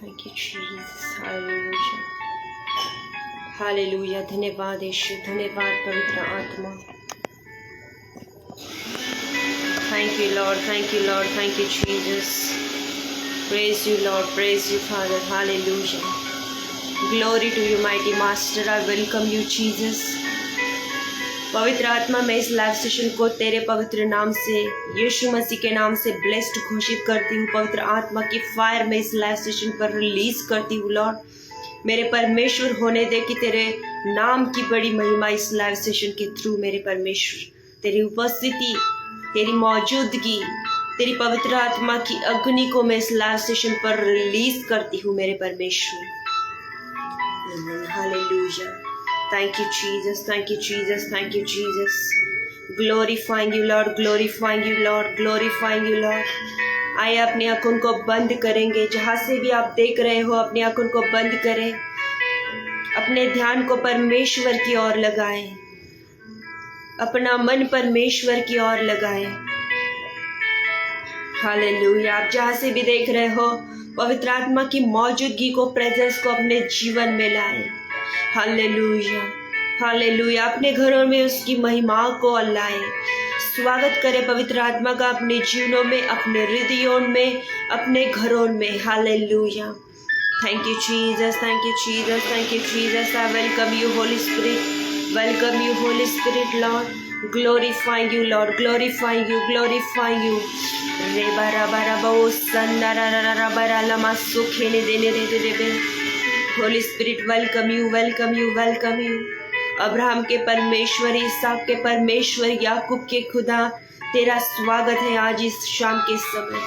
Thank you, Jesus. Hallelujah. Hallelujah. धन्यवाद यीशु, धन्यवाद पवित्र आत्मा. Thank you, Lord. Thank you, Lord. Thank you, Jesus. Praise you, Lord. Praise you, Father. Hallelujah. Glory to you, mighty Master. I welcome you, Jesus. पवित्र आत्मा, मैं इस live session को तेरे पवित्र नाम से, यीशु मसीह के नाम से ब्लेस्ड घोषित करती हूँ. पवित्र आत्मा की फायर मैं इस लाइव सेशन पर रिलीज करती हूँ. लॉर्ड, मेरे परमेश्वर होने दे कि तेरे नाम की बड़ी महिमा इस लाइव सेशन के थ्रू. मेरे परमेश्वर, तेरी उपस्थिति, तेरी मौजूदगी, तेरी पवित्र आत्मा की अग्नि को मैं इस लाइव सेशन पर रिलीज करती हूँ. मेरे परमेश्वर, hallelujah. Thank you, Jesus. Thank you, Jesus. Thank you, Jesus. Glorifying you, Lord. Glorifying you, Lord. Glorifying you, Lord. आइए अपनी आंखों को बंद करेंगे. जहाँ से भी आप देख रहे हो, अपनी आंखों को बंद करें. अपने ध्यान को परमेश्वर की ओर लगाएं. अपना मन परमेश्वर की ओर लगाएं. हालेलुया. आप जहाँ से भी देख रहे हो, पवित्र आत्मा की मौजूदगी को, प्रेजेंस को अपने जीवन में लाएं. हालेलुया. हालेलुया. अपने घरों में उसकी महिमा को लाएं. स्वागत करें पवित्र आत्मा का अपने जीवनों में, अपने हृदयों में, अपने घरों में. Hallelujah. Thank you Jesus. Thank you Jesus. Thank you Jesus. I welcome you Holi spirit. Welcome you Holi spirit. Lord, glorifying you, Lord. Glorifying you. Glorifying you. रे बारा बारा बो संदारा रा रा बारा लमा सुखेने देने दे दे दे. Holy spirit, welcome you, welcome you, welcome you. Abraham के परमेश्वर, इसहाक के परमेश्वर, याकूब के खुदा, तेरा स्वागत है आज इस शाम के समय.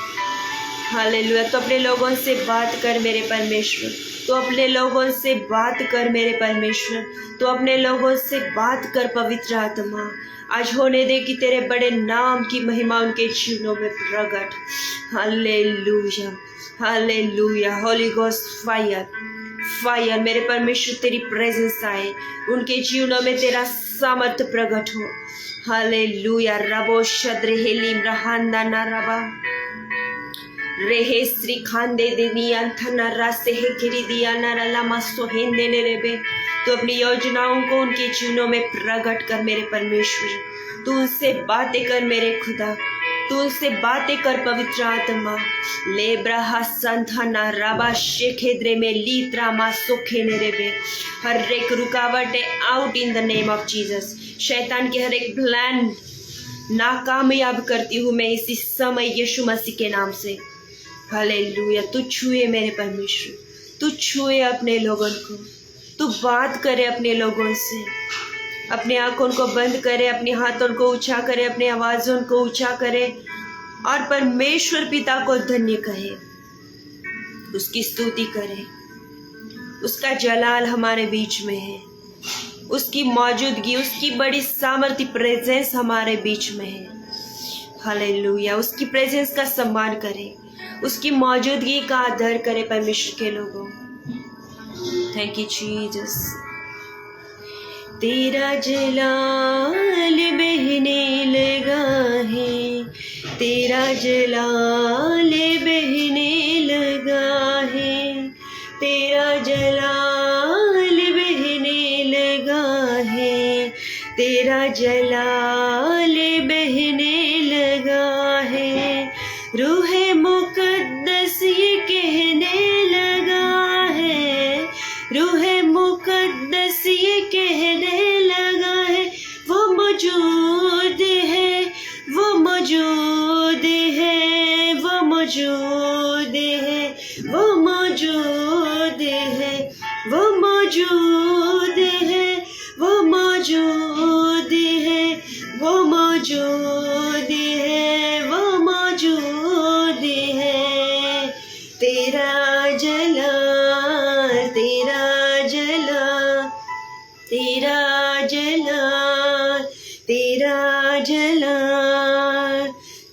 हालेलुया. तो अपने लोगों से बात कर मेरे परमेश्वर. तो अपने लोगों से बात कर मेरे परमेश्वर. तो अपने लोगों से बात कर पवित्र आत्मा. आज होने दे कि तेरे बड़े नाम की महिमा उनके जीवनों में प्रकट. Hallelujah. Hallelujah. Holi ghost fire, fire. मेरे परमेश्वर, तेरी प्रेजेंस आए, उनके जीवनों में तेरा सामर्थ्य प्रकट हो. हालेलुया. रबो शद्र हेलिम रहांदा ना रबा रेहे श्री खांदे देनी अंथना रासे हे गिरी दिया ना लामा सोहेंदे ने रेबे. तो अपनी योजनाओं को उनके जीवनों में प्रकट कर मेरे परमेश्वर. तू उनसे बातें कर मेरे खुदा. तू उनसे बातें कर पवित्र आत्मा. ले ब्रहा संथाना राबा शेखेद्रे में लीत्रा मा सोखे ने रेबे. हर एक रुकावट out in the name of Jesus. शैतान के हर एक प्लान नाकामयाब करती हूँ मैं इसी समय यीशु मसीह के नाम से. हालेलुया. तू छुए मेरे परमेश्वर. तू छुए अपने लोगों को. तू बात करे अपने लोगों से. अपने आंखों को बंद करे, अपने हाथों को ऊंचा करे, अपने आवाज़ों को ऊंचा करे और परमेश्वर पिता को धन्य कहे, उसकी स्तुति करे. उसका जलाल हमारे बीच में है. उसकी मौजूदगी, उसकी बड़ी सामर्थ्य प्रेजेंस हमारे बीच में है. हालेलुया. उसकी प्रेजेंस का सम्मान करे, उसकी मौजूदगी का आदर करे परमेश्वर के लोगों. Thank you Jesus. तेरा जलाल बहने लगा है, तेरा जलाल बहने लगा है, तेरा जलाल बहने लगा है, तेरा जलाल बहने लगा है. रूहे मुकद्दस ये कहने लगा है, रूहे मुकद्दस ये कहने लगा है. वो मौजूद है, वो मौजूद है, वो मौजूद है, वो मौजूद है, वो मौजूद है, वो मौजूद है, वो मौजूद है, वो मौजूद है. तेरा जला, तेरा जला, तेरा जला, तेरा जला.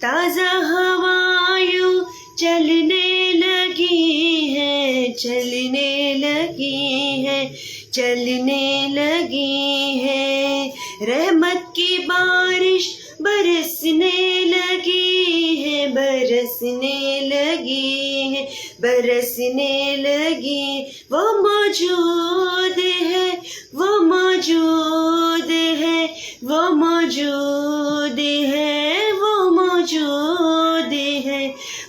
ताज़ा हवाएं चलने लगी हैं, चलने लगी हैं, चलने लगी हैं. रहमत की बारिश बरसने लगी है, बरसने लगी है, बरसने लगी। वो मौजूद है, वो मौजूद है, वो मौजूद है, वो मौजूद है,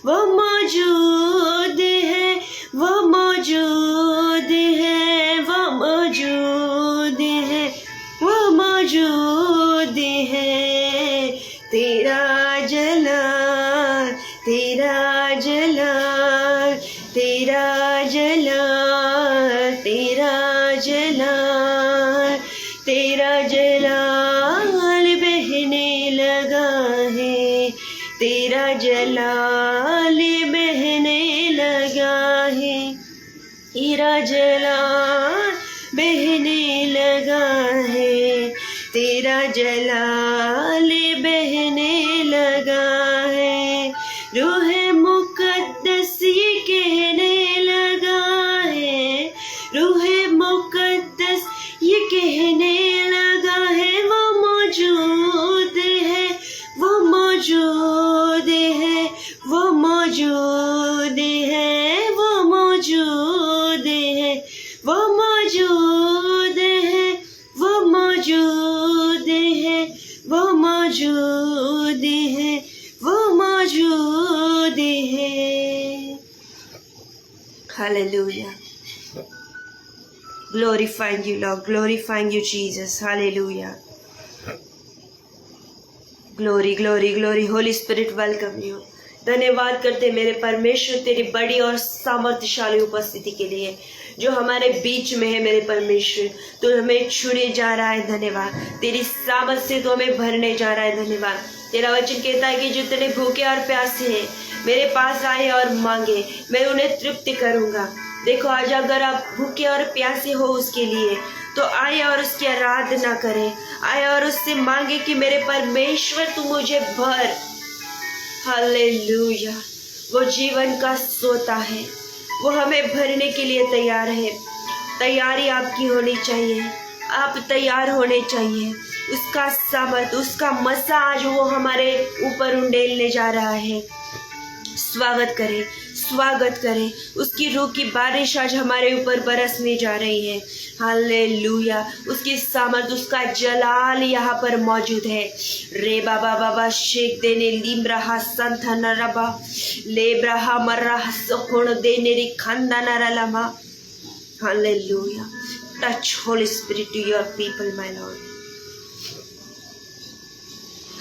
वो मौजूद है, वो मौजूद है, वो मौजूद है, वो मौजूद है। तेरा जलाल, तेरा जलाल, तेरा जलाल, तेरा जलाल, तेरा जलाल बहने लगा है, तेरा जलाल बहने लगा है, तेरा जलाल बहने लगा है, तेरा जलाल बहने लगा है। रूह मुकद्दस ये कहने लगा है, रूह मुकद्दस ये कहने लगा है, वो मौजूद है, वो मौजूद है, वो मौजूद है, वो मौजूद है, वो मौजूद है, वो मौजूद है, वो मौजूद है, वो मौजूद है। Hallelujah. Glorifying you, Lord. Glorifying you, Jesus. Hallelujah. Glory, glory, glory. Holy Spirit, welcome you. धन्यवाद करते मेरे परमेश्वर तेरी बड़ी और सामर्थ्यशाली उपस्थिति के लिए जो हमारे बीच में है। मेरे परमेश्वर तू हमें छूने जा रहा है, धन्यवाद। तेरी सामर्थ से तो हमें भरने जा रहा है, धन्यवाद। तेरा वचन कहता है कि जितने भूखे और प्यासे हैं मेरे पास आए और मांगे, मैं उन्हें तृप्ति करूंगा। देखो आज अगर आप भूखे और प्यासे हो उसके लिए तो आए और उसकी आराधना करें, आए और उससे मांगे कि मेरे परमेश्वर तू मुझे भर। हालेलुया। वो जीवन का सोता है, वो हमें भरने के लिए तैयार है। तैयारी आपकी होनी चाहिए, आप तैयार होने चाहिए। उसका सामर्थ, उसका मसाज वो हमारे ऊपर उंडेलने जा रहा है। स्वागत करें, स्वागत करें। उसकी रूह की बारिश आज हमारे ऊपर बरसने जा रही है। हालेलुया। उसकी सामर्थ, उसका जलाल यहाँ पर मौजूद है। रे बाबा बाबा शेख देने लिम्रहा संथन रबा लेब्रहा मर्रहा सकोण देने री खंदा नरलमा। Hallelujah. Touch holy spirit to your people my lord.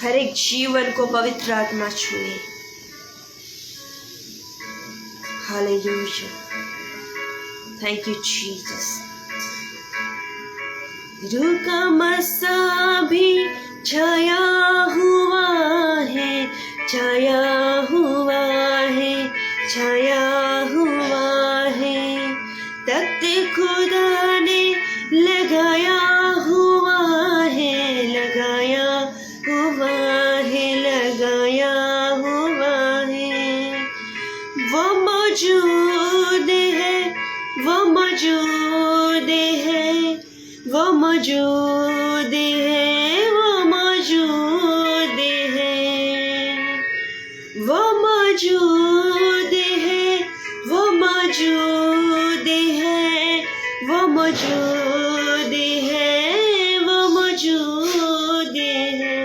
हर एक जीवन को पवित्र आत्मा छुए। Hallelujah. Thank you, Jesus. रूह का मसा भी छाया हुआ है, छाया हुआ है, छाया हुआ है। तख्त खुदा ने लगाया हुआ है, लगाया हुआ है, लगाया हुआ है। वो मौजूद है, वो मौजूद है, वो मौजूद है, वो मौजूद है, वो मौजूद है, वो मौजूद है, वो मौजूद है, वो मौजूद है।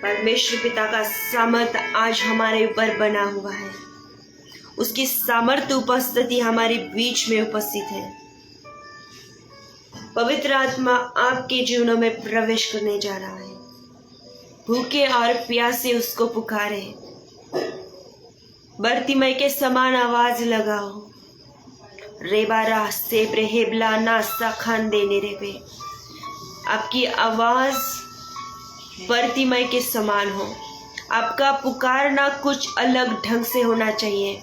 परमेश्वर पिता का सामर्थ आज हमारे ऊपर बना हुआ है। उसकी सामर्थ उपस्थिति हमारे बीच में उपस्थित है। पवित्र आत्मा आपके जीवनों में प्रवेश करने जा रहा है। भूखे और प्यासे उसको पुकारे। बर्तिमई के समान आवाज लगाओ। रेबारा से ब्रेहेबला ना सखान देने रेबे। आपकी आवाज बर्तिमई के समान हो। आपका पुकारना कुछ अलग ढंग से होना चाहिए।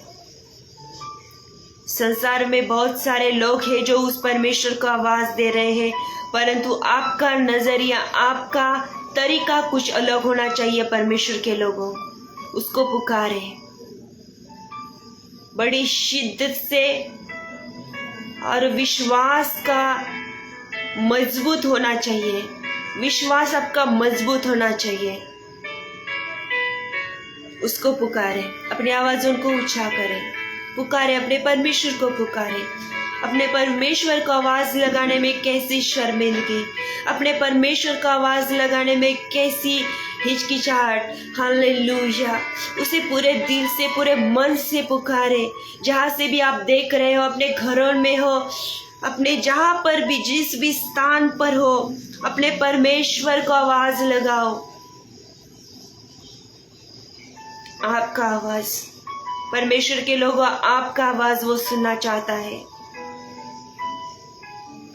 संसार में बहुत सारे लोग हैं जो उस परमेश्वर को आवाज दे रहे हैं, परंतु आपका नजरिया, आपका तरीका कुछ अलग होना चाहिए। परमेश्वर के लोगों उसको पुकारे बड़ी शिद्दत से और विश्वास का मजबूत होना चाहिए। विश्वास आपका मजबूत होना चाहिए। उसको पुकारे, अपनी आवाज़ उनको ऊंचा करे, पुकारे, अपने परमेश्वर को पुकारे। अपने परमेश्वर को आवाज लगाने में कैसी शर्मिंदगी, अपने परमेश्वर को आवाज लगाने में कैसी हिचकिचाहट। हालेलुया। उसे पूरे दिल से, पूरे मन से पुकारे। जहाँ से भी आप देख रहे हो, अपने घरों में हो, अपने जहाँ पर भी, जिस भी स्थान पर हो, अपने परमेश्वर को आवाज लगाओ। आपका आवाज, परमेश्वर के लोगों, आपका आवाज वो सुनना चाहता है।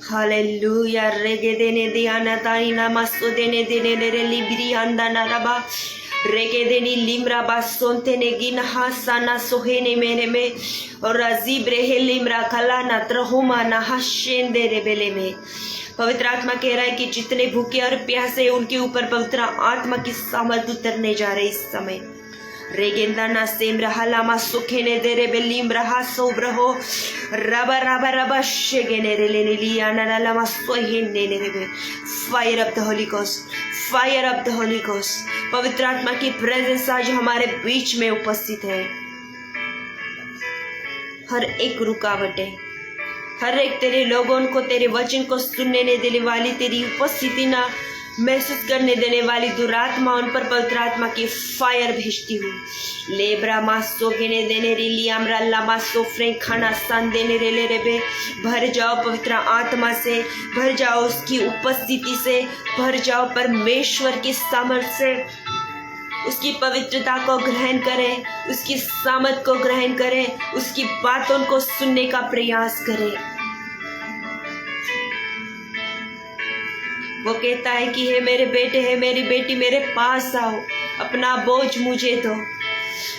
हालेलुया। रेगे देने दिया नताई नमस्तो देने देने रे लिब्री अंदा नरबा रेगे देनी लिमरा बासोंते ने गिन हासाना सोहेने मेरे में और अजीब रहे लिमरा कला नत्रहुमा नहाशेन दे रे बेले में। पवित्र आत्मा कह रहा है कि जितने भूखे और प्यासे उनके ऊपर पवित्र आत्मा की सामर्थ उतरने जा रही इस समय। रेगेंदा ना सेम रहा लामा सुखे ने दे रे बेलीम रहा सोब्रहो रबा रबा रबा शेगेने रे लेने लिया ना लामा सोहेन ने रे बे। Fire of the holy ghost, fire of the holy ghost. पवित्र आत्मा की प्रेजेंस आज हमारे बीच में उपस्थित है। हर एक रुकावटें, हर एक तेरे लोगों को तेरे वचन को सुनने नहीं देने वाली, तेरी उपस्थिति ना महसूस करने देने वाली दुरात्मा, उन पर पवित्र आत्मा की फायर भेजती हूँ। लेब्रा मासो गेने देने रिली अमरा लामा सोफ्रे खाना सान देने रेले रेबे। भर जाओ पवित्र आत्मा से, भर जाओ उसकी उपस्थिति से, भर जाओ परमेश्वर की सामर्थ्य से। उसकी पवित्रता को ग्रहण करें, उसकी सामर्थ को ग्रहण करें, उसकी बातों को सुनने का प्रयास करें। वो कहता है कि हे मेरे बेटे, है मेरी बेटी, मेरे पास आओ, अपना बोझ मुझे दो।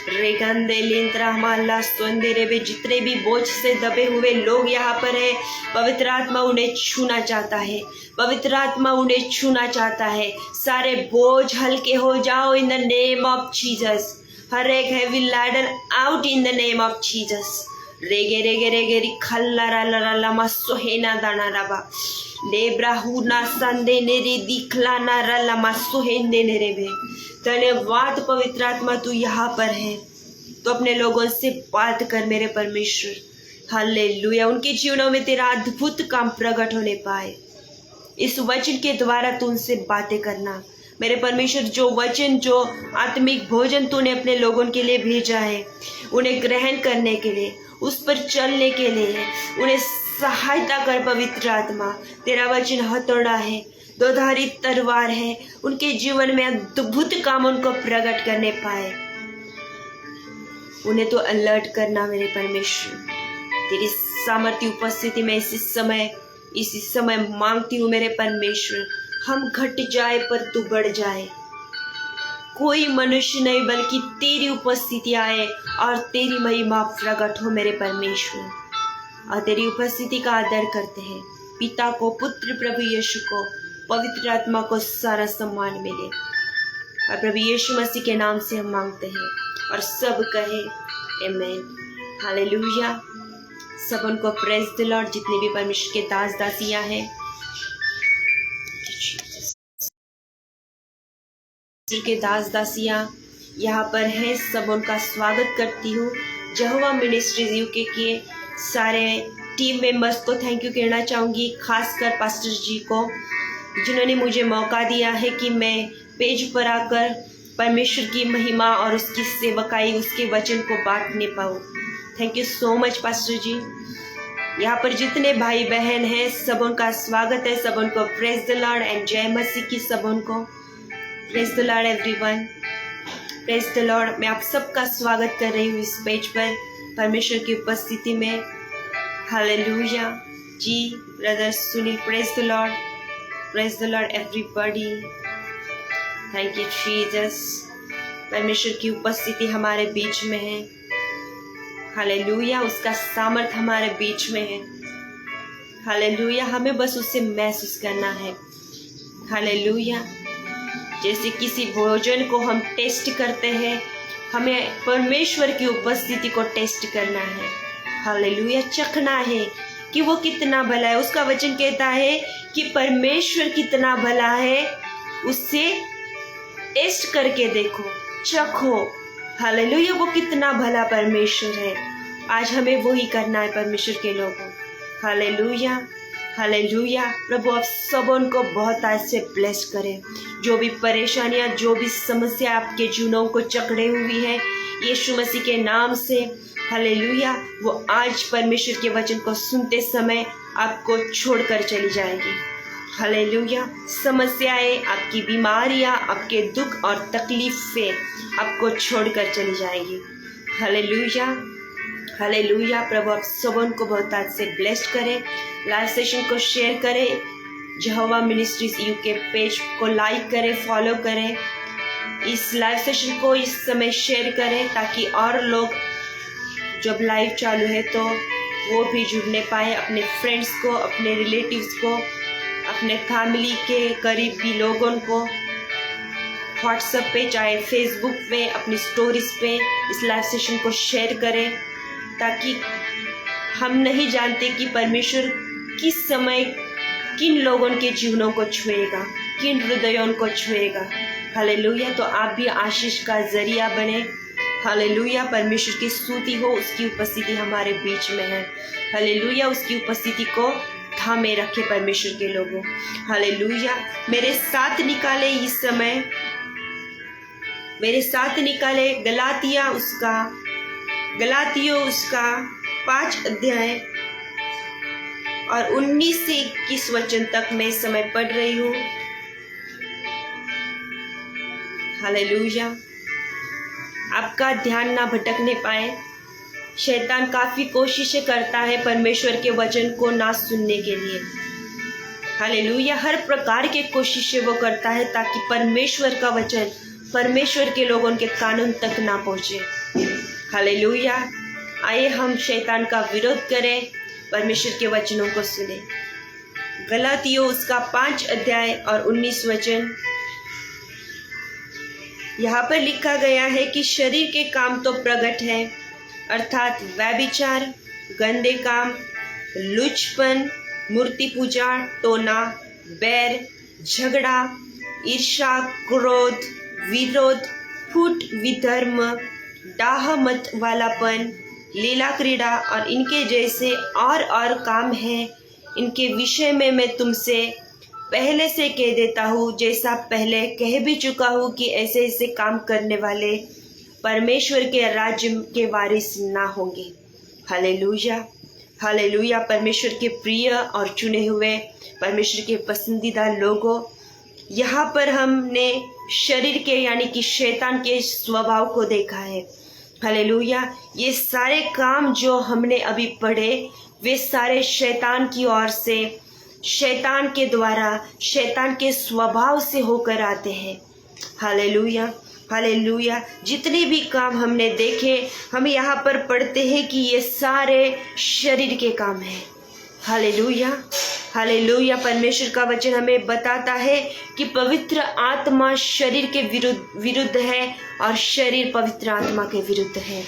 रेगंदे लिंत्रा माला सोंदेरे बे। जितने भी बोझ से दबे हुए लोग यहाँ पर है, पवित्र आत्मा उन्हें छूना चाहता है, पवित्र आत्मा उन्हें छूना चाहता है। सारे बोझ हल्के हो जाओ in the name of Jesus. हर एक heavy laden out in the name of Jesus. रेगे रेगे रेगे री खल्ला रा ला ला मा सोहेना दाना राबा लेब्राहू ना संदे नेरे दिखला ना रा ला मा सोहेंदे नेरे बे। धन्यवाद पवित्र आत्मा, तू यहाँ पर है तो अपने लोगों से बात कर मेरे परमेश्वर। हालेलुया। उनके जीवनों में तेरा अद्भुत काम प्रकट होने पाए। इस वचन के द्वारा तू उनसे बातें करना मेरे परमेश्वर। जो वचन, जो आत्मिक भोजन तूने अपने लोगों के लिए भेजा है, उन्हें ग्रहण करने के लिए, उस पर चलने के लिए उन्हें सहायता कर पवित्र आत्मा। तेरा वचन हथौड़ा है, दोधारी तलवार है। उनके जीवन में अद्भुत काम उनको प्रकट करने पाए। उन्हें तो अलर्ट करना मेरे परमेश्वर। तेरी सामर्थ्य उपस्थिति में इसी समय मांगती हूँ मेरे परमेश्वर। हम घट जाए पर तू बढ़ जाए। कोई मनुष्य नहीं बल्कि तेरी उपस्थिति आए और तेरी महिमा प्रकट हो मेरे परमेश्वर। और तेरी उपस्थिति का आदर करते हैं। पिता को, पुत्र प्रभु यीशु को, पवित्र आत्मा को सारा सम्मान मिले। और प्रभु यीशु मसीह के नाम से हम मांगते हैं और सब कहे आमीन। हालेलुया। सब उनको प्रेज द लॉर्ड। जितने भी परमेश्वर के दास दासियां हैं, के दास दासियां यहाँ पर हैं, सब उनका स्वागत करती हूँ। यहोवा मिनिस्ट्रीज यूके के सारे टीम मेंबर्स को थैंक यू कहना चाहूँगी, खासकर पास्टर जी को जिन्होंने मुझे मौका दिया है कि मैं पेज पर आकर परमेश्वर की महिमा और उसकी सेवकाई, उसके वचन को बांटने पाऊँ। Thank you so much pastor ji. यहाँ पर जितने भाई बहन हैं, सब उनका स्वागत है। सब उनको प्रेज द लॉर्ड एंड जय मसीह की। सब उनको praise the Lord everyone, praise the Lord. मैं आप सबका स्वागत कर रही हूँ इस पेज पर परमेश्वर की उपस्थिति में। हालेलुया जी। Brother Sunil, praise the lord, praise the lord everybody. Thank you Jesus. परमेश्वर की उपस्थिति हमारे बीच में है। हालेलुया। उसका सामर्थ हमारे बीच में है। हालेलुया। हमें बस उसे महसूस करना है। हालेलुया। जैसे किसी भोजन को हम टेस्ट करते हैं, हमें परमेश्वर की उपस्थिति को टेस्ट करना है। हालेलुया। चखना है कि वो कितना भला है। उसका वचन कहता है कि परमेश्वर कितना भला है, उससे टेस्ट करके देखो, चखो। हालेलुया, वो कितना भला परमेश्वर है। आज हमें वही करना है परमेश्वर के लोगों। Hallelujah, hallelujah. प्रभु आप सबों को बहुत आज से ब्लेस करें। जो भी परेशानियां, जो भी समस्या आपके जीवनों को जकड़े हुई है, यीशु मसीह के नाम से हालेलुया, वो आज परमेश्वर के वचन को सुनते समय आपको छोड़कर चली जाएगी। हालेलुया। समस्याएं, आपकी बीमारियां, आपके दुख और तकलीफें आपको छोड़कर चली जाएगी। Hallelujah, hallelujah. प्रभु आप सबों को बहुत आज से ब्लेस्ड करें। लाइव सेशन को शेयर करें, यहोवा मिनिस्ट्रीज यूके पेज को लाइक करें, फॉलो करें। इस लाइव सेशन को इस समय शेयर करें ताकि और लोग, जब लाइव चालू है तो वो भी जुड़ने पाए, अपने फ्रेंड्स को, अपने रिलेटिव्स को, अपने फैमिली के करीबी लोगों को व्हाट्सएप पे, चाहे फेसबुक पे, अपनी स्टोरीज पे इस लाइव सेशन को शेयर करें, ताकि हम नहीं जानते कि परमेश्वर किस समय किन लोगों के जीवनों को छुएगा, किन हृदयों को छुएगा। हालेलुया। तो आप भी आशीष का जरिया बने। हालेलुया। परमेश्वर की स्तुति हो, उसकी उपस्थिति हमारे बीच में है। हालेलुया। उसकी उपस्थिति को थामे रखे परमेश्वर के लोगों। हालेलुया। मेरे साथ निकाले इस समय, मेरे साथ निकाले गलातियों उसका 5 अध्याय और 19 से 21 वचन तक मैं समय पढ़ रही हूँ। हालेलुया। आपका ध्यान ना भटकने पाए। शैतान काफी कोशिशें करता है परमेश्वर के वचन को ना सुनने के लिए। हालेलुया। हर प्रकार के कोशिशें वो करता है ताकि परमेश्वर का वचन परमेश्वर के लोगों के कानून तक ना पहुंचे। हालेलुया। आइए हम शैतान का विरोध करें, परमेश्वर के वचनों को सुने। गलातियों उसका 5 अध्याय और 19 वचन। यहाँ पर लिखा गया है कि शरीर के काम तो प्रकट है, अर्थात व्यभिचार, गंदे काम, लुचपन, मूर्ति पूजा, टोना, बैर, झगड़ा, ईर्ष्या, क्रोध, विरोध, फूट, विधर्म, डाह मत वालापन, लीला क्रीड़ा और इनके जैसे और काम हैं। इनके विषय में मैं तुमसे पहले से कह देता हूँ, जैसा पहले कह भी चुका हूँ कि ऐसे ऐसे काम करने वाले परमेश्वर के राज्य के वारिस ना होंगे। Hallelujah, hallelujah. परमेश्वर के प्रिय और चुने हुए, परमेश्वर के पसंदीदा लोगों, यहाँ पर हमने शरीर के यानी कि शैतान के स्वभाव को देखा है। हालेलुया। ये सारे काम जो हमने अभी पढ़े वे सारे शैतान की ओर से, शैतान के द्वारा, शैतान के स्वभाव से होकर आते हैं। Hallelujah, hallelujah. जितने भी काम हमने देखे, हम यहाँ पर पढ़ते हैं कि ये सारे शरीर के काम हैं। Hallelujah, hallelujah. परमेश्वर का वचन हमें बताता है कि पवित्र आत्मा शरीर के विरुद्ध है और शरीर पवित्र आत्मा के विरुद्ध है।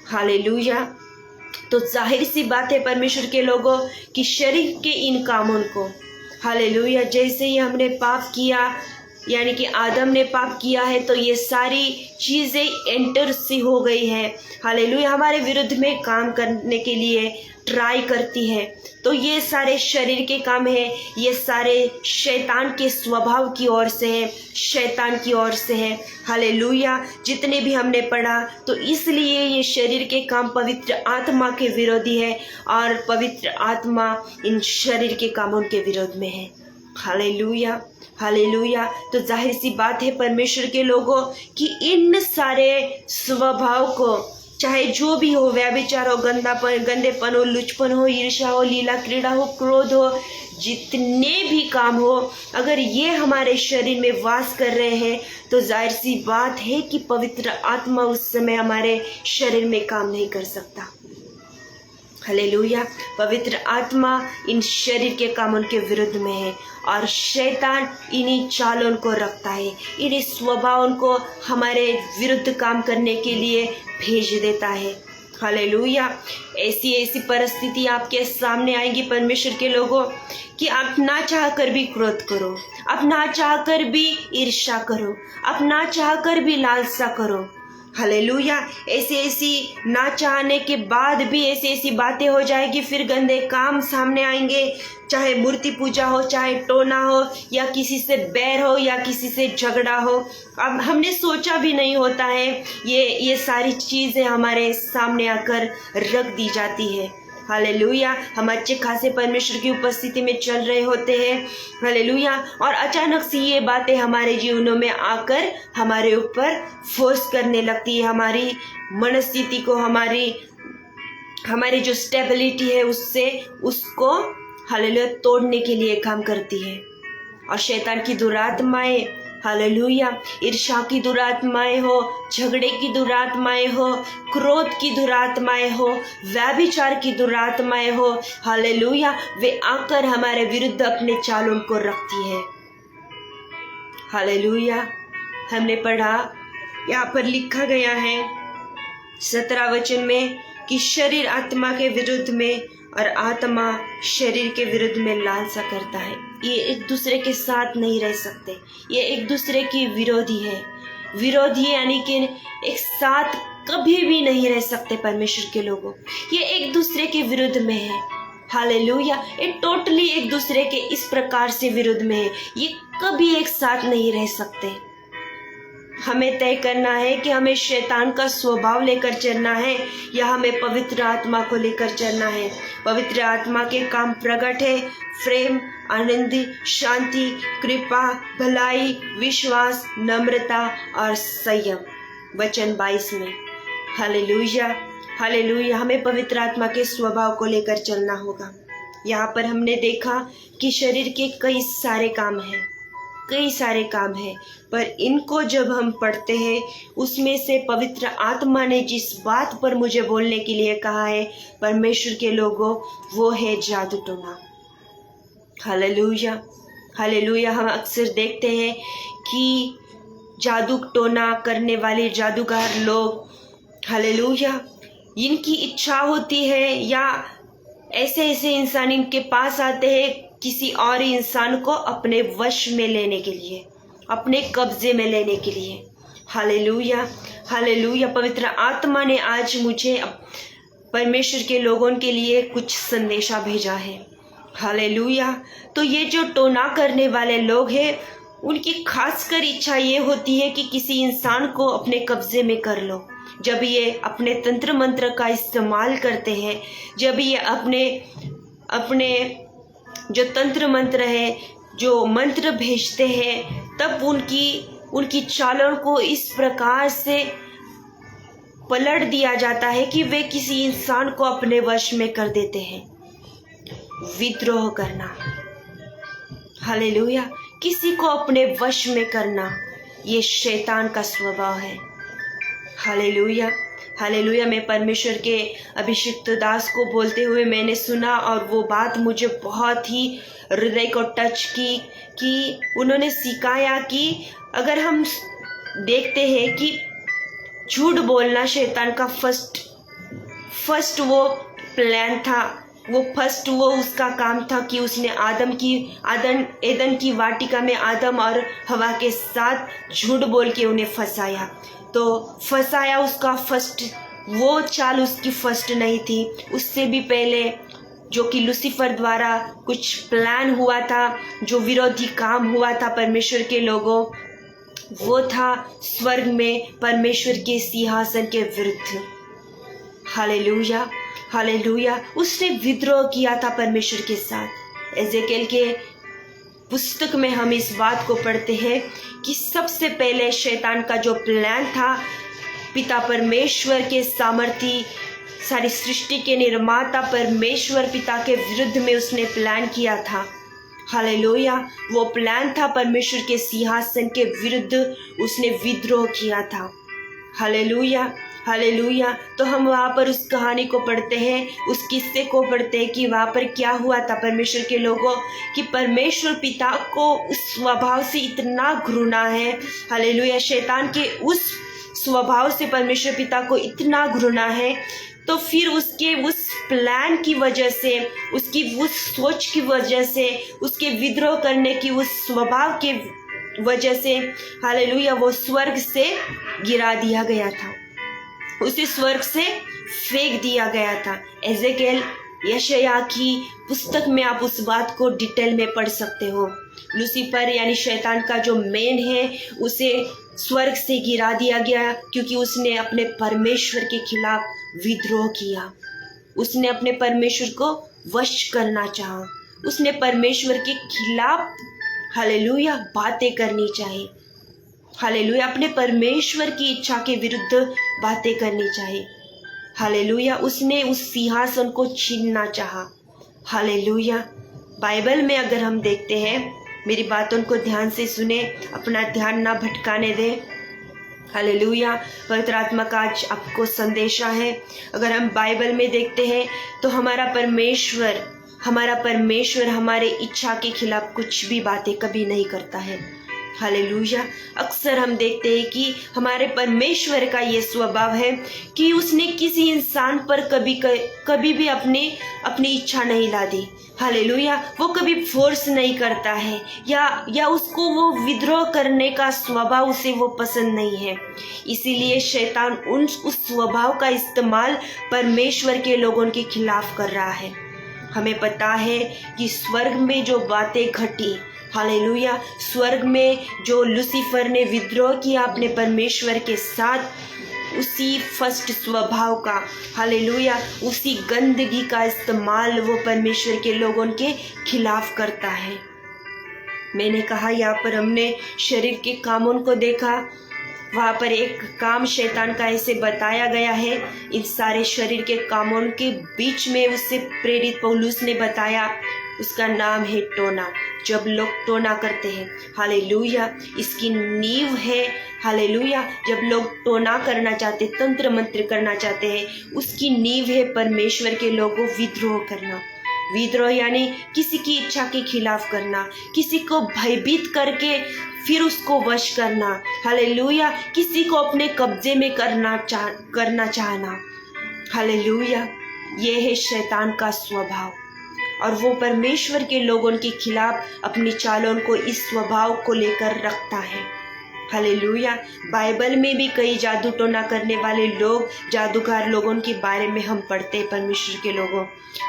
हालेलुया। तो जाहिर सी बात है परमेश्वर के लोगों कि शरीर के इन कामों को, हालेलुया, जैसे ही हमने पाप किया यानी कि आदम ने पाप किया है तो ये सारी चीज़ें एंटर सी हो गई है। हालेलुया। हमारे विरुद्ध में काम करने के लिए ट्राई करती है। तो ये सारे शरीर के काम है, ये सारे शैतान के स्वभाव की ओर से है, शैतान की ओर से है। हालेलुया। जितने भी हमने पढ़ा, तो इसलिए ये शरीर के काम पवित्र आत्मा के विरोधी है और पवित्र आत्मा इन शरीर के कामों के विरोध में है। Hallelujah, hallelujah. तो जाहिर सी बात है परमेश्वर के लोगों कि इन सारे स्वभाव को, चाहे जो भी हो, व्यभिचार हो, गंदेपन हो, लुचपन हो, ईर्ष्या हो, लीला क्रीड़ा हो, क्रोध हो, जितने भी काम हो, अगर ये हमारे शरीर में वास कर रहे हैं तो जाहिर सी बात है कि पवित्र आत्मा उस समय हमारे शरीर में काम नहीं कर सकता। हालेलुया। पवित्र आत्मा इन शरीर के कामों के विरुद्ध में है और शैतान इन्हीं चालों को रखता है, इन्हीं स्वभावों को हमारे विरुद्ध काम करने के लिए भेज देता है। हालेलुया। ऐसी परिस्थिति आपके सामने आएगी परमेश्वर के लोगों कि आप ना चाह कर भी क्रोध करो, आप ना चाह कर भी ईर्ष्या करो, आप ना चाह कर भी लालसा करो। हालेलुया। ऐसी ऐसी ना चाहने के बाद भी ऐसी ऐसी बातें हो जाएगी, फिर गंदे काम सामने आएंगे, चाहे मूर्ति पूजा हो, चाहे टोना हो, या किसी से बैर हो, या किसी से झगड़ा हो। अब हमने सोचा भी नहीं होता है, ये सारी चीज़ें हमारे सामने आकर रख दी जाती है। हालेलुया। हम अच्छे खासे परमेश्वर की उपस्थिति में चल रहे होते हैं। हालेलुया। और अचानक से ये बातें हमारे जीवनों में आकर हमारे ऊपर फोर्स करने लगती है, हमारी मनस्थिति को, हमारी जो स्टेबिलिटी है उसको हालेलुया तोड़ने के लिए काम करती है। और शैतान की दुरात्माएं, हालेलुया, ईर्ष्या की दुरात्माएं हो, झगड़े की दुरात्माएं हो, क्रोध की दुरात्माएं हो, व्यभिचार की दुरात्माएं हो, हालेलुया, वे आकर हमारे विरुद्ध अपने चालों को रखती है। हालेलुया। हमने पढ़ा, यहाँ पर लिखा गया है 17 वचन में कि शरीर आत्मा के विरुद्ध में और आत्मा शरीर के विरुद्ध में लालसा करता है। ये एक दूसरे के साथ नहीं रह सकते, ये एक दूसरे की विरोधी है। विरोधी यानी कि एक साथ कभी भी नहीं रह सकते परमेश्वर के लोगों, ये एक दूसरे के विरुद्ध में है। हालेलुया। ये टोटली एक दूसरे के इस प्रकार से विरुद्ध में है, ये कभी एक साथ नहीं रह सकते। हमें तय करना है कि हमें शैतान का स्वभाव लेकर चलना है या हमें पवित्र आत्मा को लेकर चलना है। पवित्र आत्मा के काम प्रकट है, प्रेम, आनंद, शांति, कृपा, भलाई, विश्वास, नम्रता और संयम, वचन 22 में। हालेलुया। हालेलुया। हमें पवित्र आत्मा के स्वभाव को लेकर चलना होगा। यहाँ पर हमने देखा कि शरीर के कई सारे काम हैं, पर इनको जब हम पढ़ते हैं उसमें से पवित्र आत्मा ने जिस बात पर मुझे बोलने के लिए कहा है परमेश्वर के लोगों, वो है जादू टोना। हालेलुया। हालेलुया। हम अक्सर देखते हैं कि जादू टोना करने वाले जादूगर लोग, हालेलुया, इनकी इच्छा होती है या ऐसे इंसान इनके पास आते हैं किसी और इंसान को अपने वश में लेने के लिए, अपने कब्जे में लेने के लिए। हालेलुया। हालेलुया। पवित्र आत्मा ने आज मुझे परमेश्वर के लोगों के लिए कुछ संदेशा भेजा है। हालेलुया। तो ये जो टोना करने वाले लोग हैं, उनकी खासकर इच्छा ये होती है कि किसी इंसान को अपने कब्जे में कर लो। जब ये अपने तंत्र मंत्र का इस्तेमाल करते हैं, जब ये अपने जो तंत्र मंत्र है, जो मंत्र भेजते हैं, तब उनकी चालों को इस प्रकार से पलट दिया जाता है कि वे किसी इंसान को अपने वश में कर देते हैं। विद्रोह करना, हालेलुया, किसी को अपने वश में करना, ये शैतान का स्वभाव है। हालेलुया। हालेलुया। मैं परमेश्वर के अभिषिक्त दास को बोलते हुए मैंने सुना और वो बात मुझे बहुत ही हृदय को टच की कि उन्होंने सिखाया कि अगर हम देखते हैं कि झूठ बोलना शैतान का फर्स्ट वो प्लान था, वो उसका काम था कि उसने एदन की वाटिका में आदम और हवा के साथ झूठ बोल के उन्हें फंसाया। तो फंसाया, उसका वो चाल उसकी फर्स्ट नहीं थी। उससे भी पहले जो कि लूसीफर द्वारा कुछ प्लान हुआ था, जो विरोधी काम हुआ था परमेश्वर के लोगों, वो था स्वर्ग में परमेश्वर के सिंहासन के विरुद्ध। हालेलुया। हालेलुया। उसने विद्रोह किया था परमेश्वर के साथ। एजेकिएल के पुस्तक में हम इस बात को पढ़ते हैं कि सबसे पहले शैतान का जो प्लान था, पिता परमेश्वर के सामर्थी, सारी सृष्टि के निर्माता परमेश्वर पिता के विरुद्ध में उसने प्लान किया था। हालेलुया। वो प्लान था परमेश्वर के सिंहासन के विरुद्ध उसने विद्रोह किया था। हालेलुया। हालेलुया। तो हम वहाँ पर उस कहानी को पढ़ते हैं, उस किस्से को पढ़ते हैं कि वहाँ पर क्या हुआ था परमेश्वर के लोगों, कि परमेश्वर पिता को उस स्वभाव से इतना घृणा है। हालेलुया। शैतान के उस स्वभाव से परमेश्वर पिता को इतना घृणा है, तो फिर उसके उस प्लान की वजह से, उसकी उस सोच की वजह से, उसके विद्रोह करने की उस स्वभाव के वजह से, हालेलुया, वो स्वर्ग से गिरा दिया गया था। उसे स्वर्ग से फेंक दिया गया था। एजेकियल यशायाह की पुस्तक में आप उस बात को डिटेल में पढ़ सकते हो। लूसीफर यानी शैतान का जो मेन है, उसे स्वर्ग से गिरा दिया गया क्योंकि उसने अपने परमेश्वर के खिलाफ विद्रोह किया। उसने अपने परमेश्वर को वश करना चाहा। उसने परमेश्वर के खिलाफ हालेलुया बातें करनी चाहिए। हालेलुया अपने परमेश्वर की इच्छा के विरुद्ध बातें करनी चाहिए। हालेलुया उसने उस सिंहासन को छीनना चाहा। हालेलुया बाइबल में अगर हम देखते हैं, मेरी बातों को ध्यान से सुने, अपना ध्यान ना भटकाने दे। हालेलुया पवित्र आत्मा का आज आपको संदेशा है। अगर हम बाइबल में देखते हैं तो हमारा परमेश्वर हमारे इच्छा के खिलाफ कुछ भी बातें कभी नहीं करता है। हालेलुया अक्सर हम देखते हैं कि हमारे परमेश्वर का ये स्वभाव है कि उसने किसी इंसान पर कभी भी अपनी इच्छा नहीं ला दी। हालेलुया वो कभी फोर्स नहीं करता है या उसको वो विद्रोह करने का स्वभाव उसे वो पसंद नहीं है। इसीलिए शैतान उस स्वभाव का इस्तेमाल परमेश्वर के लोगों के खिलाफ कर रहा है। हमें पता है कि स्वर्ग में जो बातें घटी, हालेलुया स्वर्ग में जो लूसीफर ने विद्रोह किया अपने परमेश्वर के साथ, उसी फर्स्ट स्वभाव का, हालेलुया उसी गंदगी का इस्तेमाल वो परमेश्वर के लोगों के खिलाफ करता है। मैंने कहा यहाँ पर हमने शरीर के कामों को देखा। वहाँ पर एक काम शैतान का ऐसे बताया गया है। इन सारे शरीर के कामों के बीच में उससे प्रेरित पौलुस ने बताया, उसका नाम है टोना। जब लोग टोना करते हैं, हालेलुया इसकी नींव है। हालेलुया जब लोग टोना करना चाहते, तंत्र मंत्र करना चाहते हैं, उसकी नींव है परमेश्वर के लोगों विद्रोह करना। विद्रोह यानी किसी की इच्छा के खिलाफ करना, किसी को भयभीत करके फिर उसको वश करना। हालेलुया किसी को अपने कब्जे में करना चाहना। हालेलुया ये है शैतान का स्वभाव, और वो परमेश्वर के लोगों के खिलाफ अपनी चालों को इस स्वभाव को लेकर रखता है। हालेलुया बाइबल में भी कई जादू टोना करने वाले लोग, जादूगर लोगों के बारे में हम पढ़ते हैं, परमेश्वर के लोगों।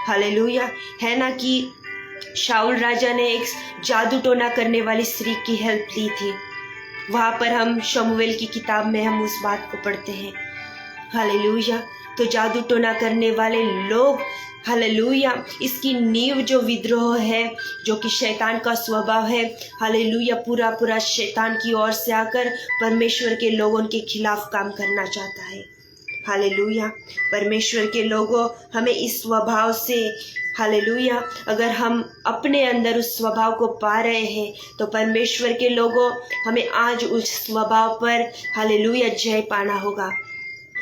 हालेलुया है ना कि शाऊल राजा ने एक जादू टोना करने वाली स्त्री की हेल्प ली थी। वहाँ पर हम शमूएल की किताब में हम उस बात को पढ़ते हैं। हालेलुया तो जादू टोना करने वाले लोग, हालेलुया इसकी नींव जो विद्रोह है, जो कि शैतान का स्वभाव है, हालेलुया पूरा शैतान की ओर से आकर परमेश्वर के लोगों के खिलाफ काम करना चाहता है। हालेलुया परमेश्वर के लोगों, हमें इस स्वभाव से, हालेलुया अगर हम अपने अंदर उस स्वभाव को पा रहे हैं तो परमेश्वर के लोगों, हमें आज उस स्वभाव पर हालेलुया जय पाना होगा,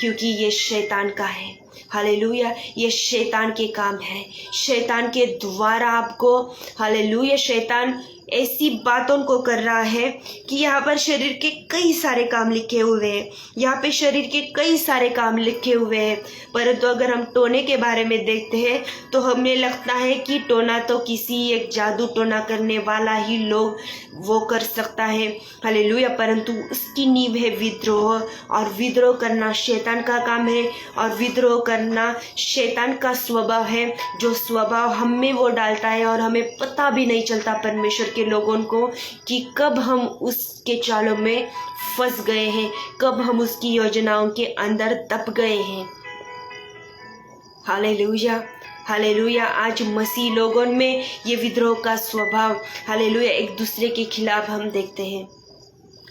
क्योंकि ये शैतान का है। हालेलुया ये शैतान के काम है। शैतान के द्वारा आपको, हालेलुया शैतान ऐसी बातों को कर रहा है कि यहाँ पर शरीर के कई सारे काम लिखे हुए हैं, यहाँ पे शरीर के कई सारे काम लिखे हुए हैं। परंतु अगर हम टोने के बारे में देखते हैं तो हमें लगता है कि टोना तो किसी एक जादू टोना करने वाला ही लोग वो कर सकता है। हालेलुया परंतु उसकी नींव है विद्रोह, और विद्रोह करना शैतान का काम है, और विद्रोह करना शैतान का स्वभाव है, जो स्वभाव हम में वो डालता है और हमें पता भी नहीं चलता परमेश्वर के लोगों को कि कब हम उसके चालों में फंस गए हैं, कब हम उसकी योजनाओं के अंदर दब गए हैं। हालेलुया हालेलुया आज मसीह लोगों में ये विद्रोह का स्वभाव, हालेलुया एक दूसरे के खिलाफ हम देखते हैं।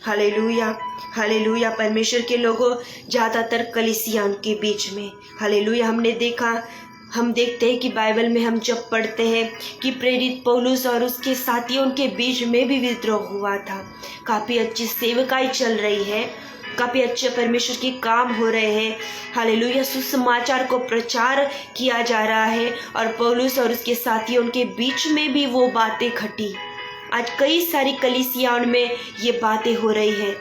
हालेलुया हालेलुया परमेश्वर के लोगों, ज़्यादातर कलीसिया उनके बीच में, हालेलुया हम देखते हैं कि बाइबल में हम जब पढ़ते हैं कि प्रेरित पौलुस और उसके साथियों के बीच में भी विद्रोह हुआ था। काफ़ी अच्छी सेवकाई चल रही है, काफ़ी अच्छे परमेश्वर के काम हो रहे हैं। हालेलुया सुसमाचार को प्रचार किया जा रहा है, और पौलुस और उसके साथियों के बीच में भी वो बातें घटी। आज कई सारी कलीसियाओं में ये बातें हो रही है।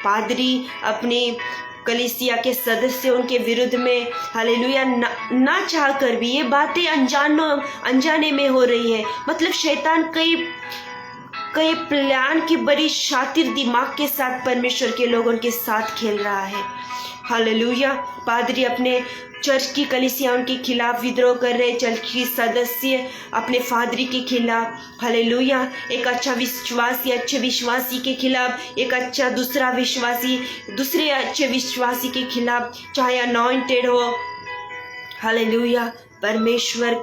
पादरी अपनी कलीसिया के सदस्यों के विरुद्ध में, हालेलुया ना चाह कर भी ये बातें अनजाने में हो रही है। मतलब शैतान कई प्लान की बड़ी शातिर दिमाग के साथ परमेश्वर के लोगों के साथ खेल रहा है। हालेलुया। पादरी अपने चर्च की कलीसिया उनके खिलाफ विद्रोह कर रहे, चर्च की सदस्य अपने फादरी के खिलाफ, हालेलुया। एक अच्छा विश्वासी अच्छे विश्वासी के खिलाफ, एक अच्छा दूसरा विश्वासी दूसरे अच्छे विश्वासी के खिलाफ, चाहे अनॉइंटेड हो, हालेलुया। परमेश्वर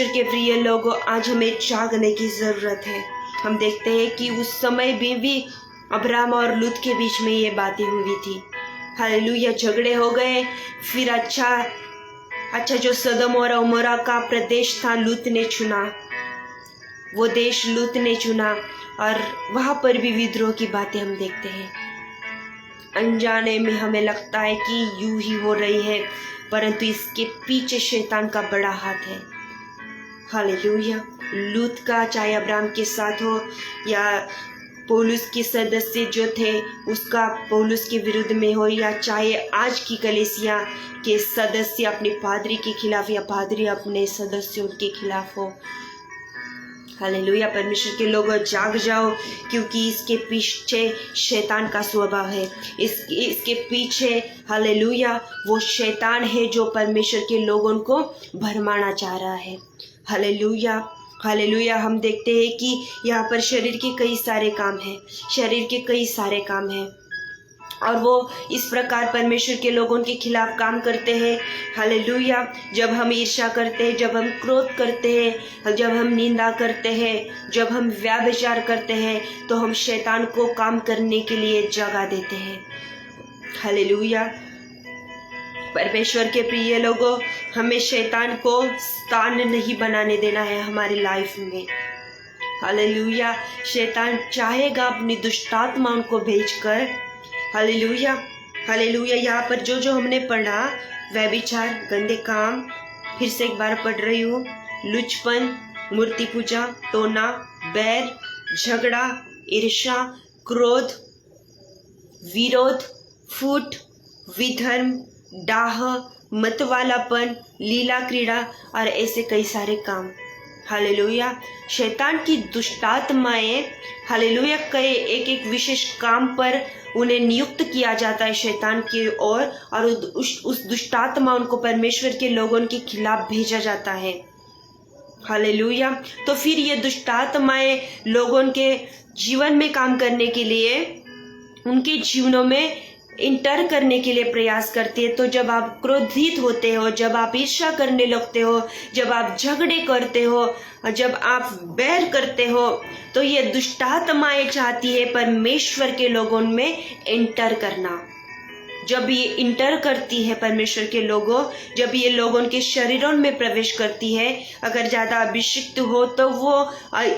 के प्रिय लोगों, आज हमें जागने की ज़रूरत है। हम देखते हैं कि उस समय में भी अब्राहम और लूत के बीच में ये बातें हुई थी, हालेलुया। झगड़े हो गए, फिर अच्छा जो सदम और अमोरा का प्रदेश था, लूत ने चुना, वो देश लूत ने चुना, और वहाँ पर भी विद्रोह की बातें हम देखते हैं। अनजाने में हमें लगता है कि यूं ही हो रही है, परंतु इसके पीछे शैतान का बड़ा हाथ है, हालेलुया। लूत का चाहे अब्राहम के साथ हो या पौलुस के सदस्य जो थे उसका पौलुस के विरुद्ध में हो, या चाहे आज की कलीसिया के सदस्य अपने पादरी के खिलाफ या पादरी अपने सदस्यों के खिलाफ हो, हालेलुया। परमेश्वर के लोगों, जाग जाओ, क्योंकि इसके पीछे शैतान का स्वभाव है। इसके पीछे, हालेलुया, वो शैतान है जो परमेश्वर के लोगों को भरमाना चाह रहा है, हालेलुया, हालेलुया। हम देखते हैं कि यहाँ पर शरीर के कई सारे काम हैं, शरीर के कई सारे काम हैं, और वो इस प्रकार परमेश्वर के लोगों के खिलाफ काम करते हैं, हालेलुया। जब हम ईर्ष्या करते हैं, जब हम क्रोध करते हैं, जब हम निंदा करते हैं, जब हम व्यभिचार करते हैं, तो हम शैतान को काम करने के लिए जगह देते हैं, हालेलुया। परमेश्वर के प्रिय लोगों, हमें शैतान को स्थान नहीं बनाने देना है हमारी लाइफ में, हालेलुया। शैतान चाहेगा अपनी दुष्टात्माओं को भेजकर, हालेलुया, हालेलुया। यहाँ पर जो हमने पढ़ा, व्यभिचार, गंदे काम, फिर से एक बार पढ़ रही हूँ, लुचपन, मूर्ति पूजा, टोना, बैर, झगड़ा, ईर्ष्या, क्रोध, विरोध, फूट, विधर्म, डाह, मतवालापन, लीला क्रीड़ा और ऐसे कई सारे काम, हालेलुया। शैतान की दुष्टात्माएं, हालेलुया, कई एक विशेष काम पर उन्हें नियुक्त किया जाता है शैतान की ओर, और उस दुष्टात्मा उनको परमेश्वर के लोगों के खिलाफ भेजा जाता है, हालेलुया। तो फिर ये दुष्टात्माएं लोगों के जीवन में काम करने के लिए, उनके जीवनों में इंटर करने के लिए प्रयास करती है। तो जब आप क्रोधित होते हो, जब आप ईर्ष्या करने लगते हो, जब आप झगड़े करते हो, जब आप बैर करते हो, तो ये दुष्टात्माएं चाहती है परमेश्वर के लोगों में इंटर करना। जब ये इंटर करती है परमेश्वर के लोगों, जब ये लोगों के शरीरों में प्रवेश करती है, अगर ज़्यादा अभिषिक्त हो तो वो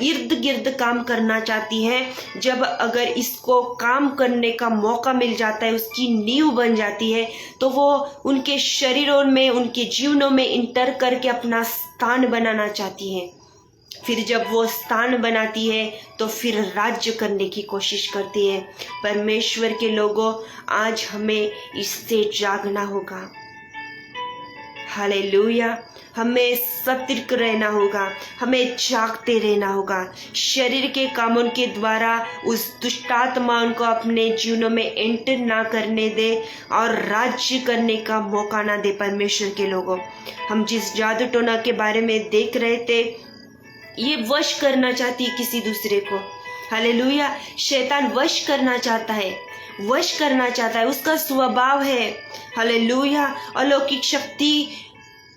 इर्द गिर्द काम करना चाहती है। जब अगर इसको काम करने का मौका मिल जाता है, उसकी नींव बन जाती है, तो वो उनके शरीरों में, उनके जीवनों में इंटर करके अपना स्थान बनाना चाहती है। फिर जब वो स्थान बनाती है तो फिर राज्य करने की कोशिश करती है। परमेश्वर के लोगों, आज हमें इससे जागना होगा, हालेलुया। हमें सतर्क रहना होगा, हमें जागते रहना होगा। शरीर के कामों के द्वारा उस दुष्टात्माओं को अपने जीवनों में एंटर ना करने दे और राज्य करने का मौका ना दे। परमेश्वर के लोगों, हम जिस जादू टोना के बारे में देख रहे थे, ये वश करना चाहती है किसी दूसरे को, हालेलुया। शैतान वश करना चाहता है, वश करना चाहता है, उसका स्वभाव है, हालेलुया। अलौकिक शक्ति,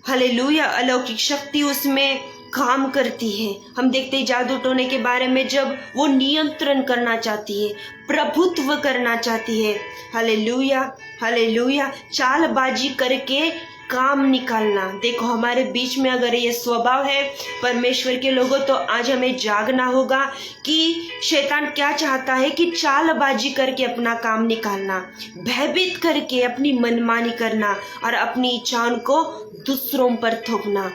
हालेलुया, अलौकिक शक्ति उसमें काम करती है। हम देखते हैं जादू टोने के बारे में, जब वो नियंत्रण करना चाहती है, प्रभुत्व करना चाहती है, हालेलुया, हालेलुया, चालबाजी करके काम निकालना। देखो, हमारे बीच में अगर ये स्वभाव है परमेश्वर के लोगों, तो आज हमें जागना होगा कि शैतान क्या चाहता है, कि चालबाजी करके अपना काम निकालना, भयभीत करके अपनी मनमानी करना और अपनी इच्छाओं को दूसरों पर थोपना,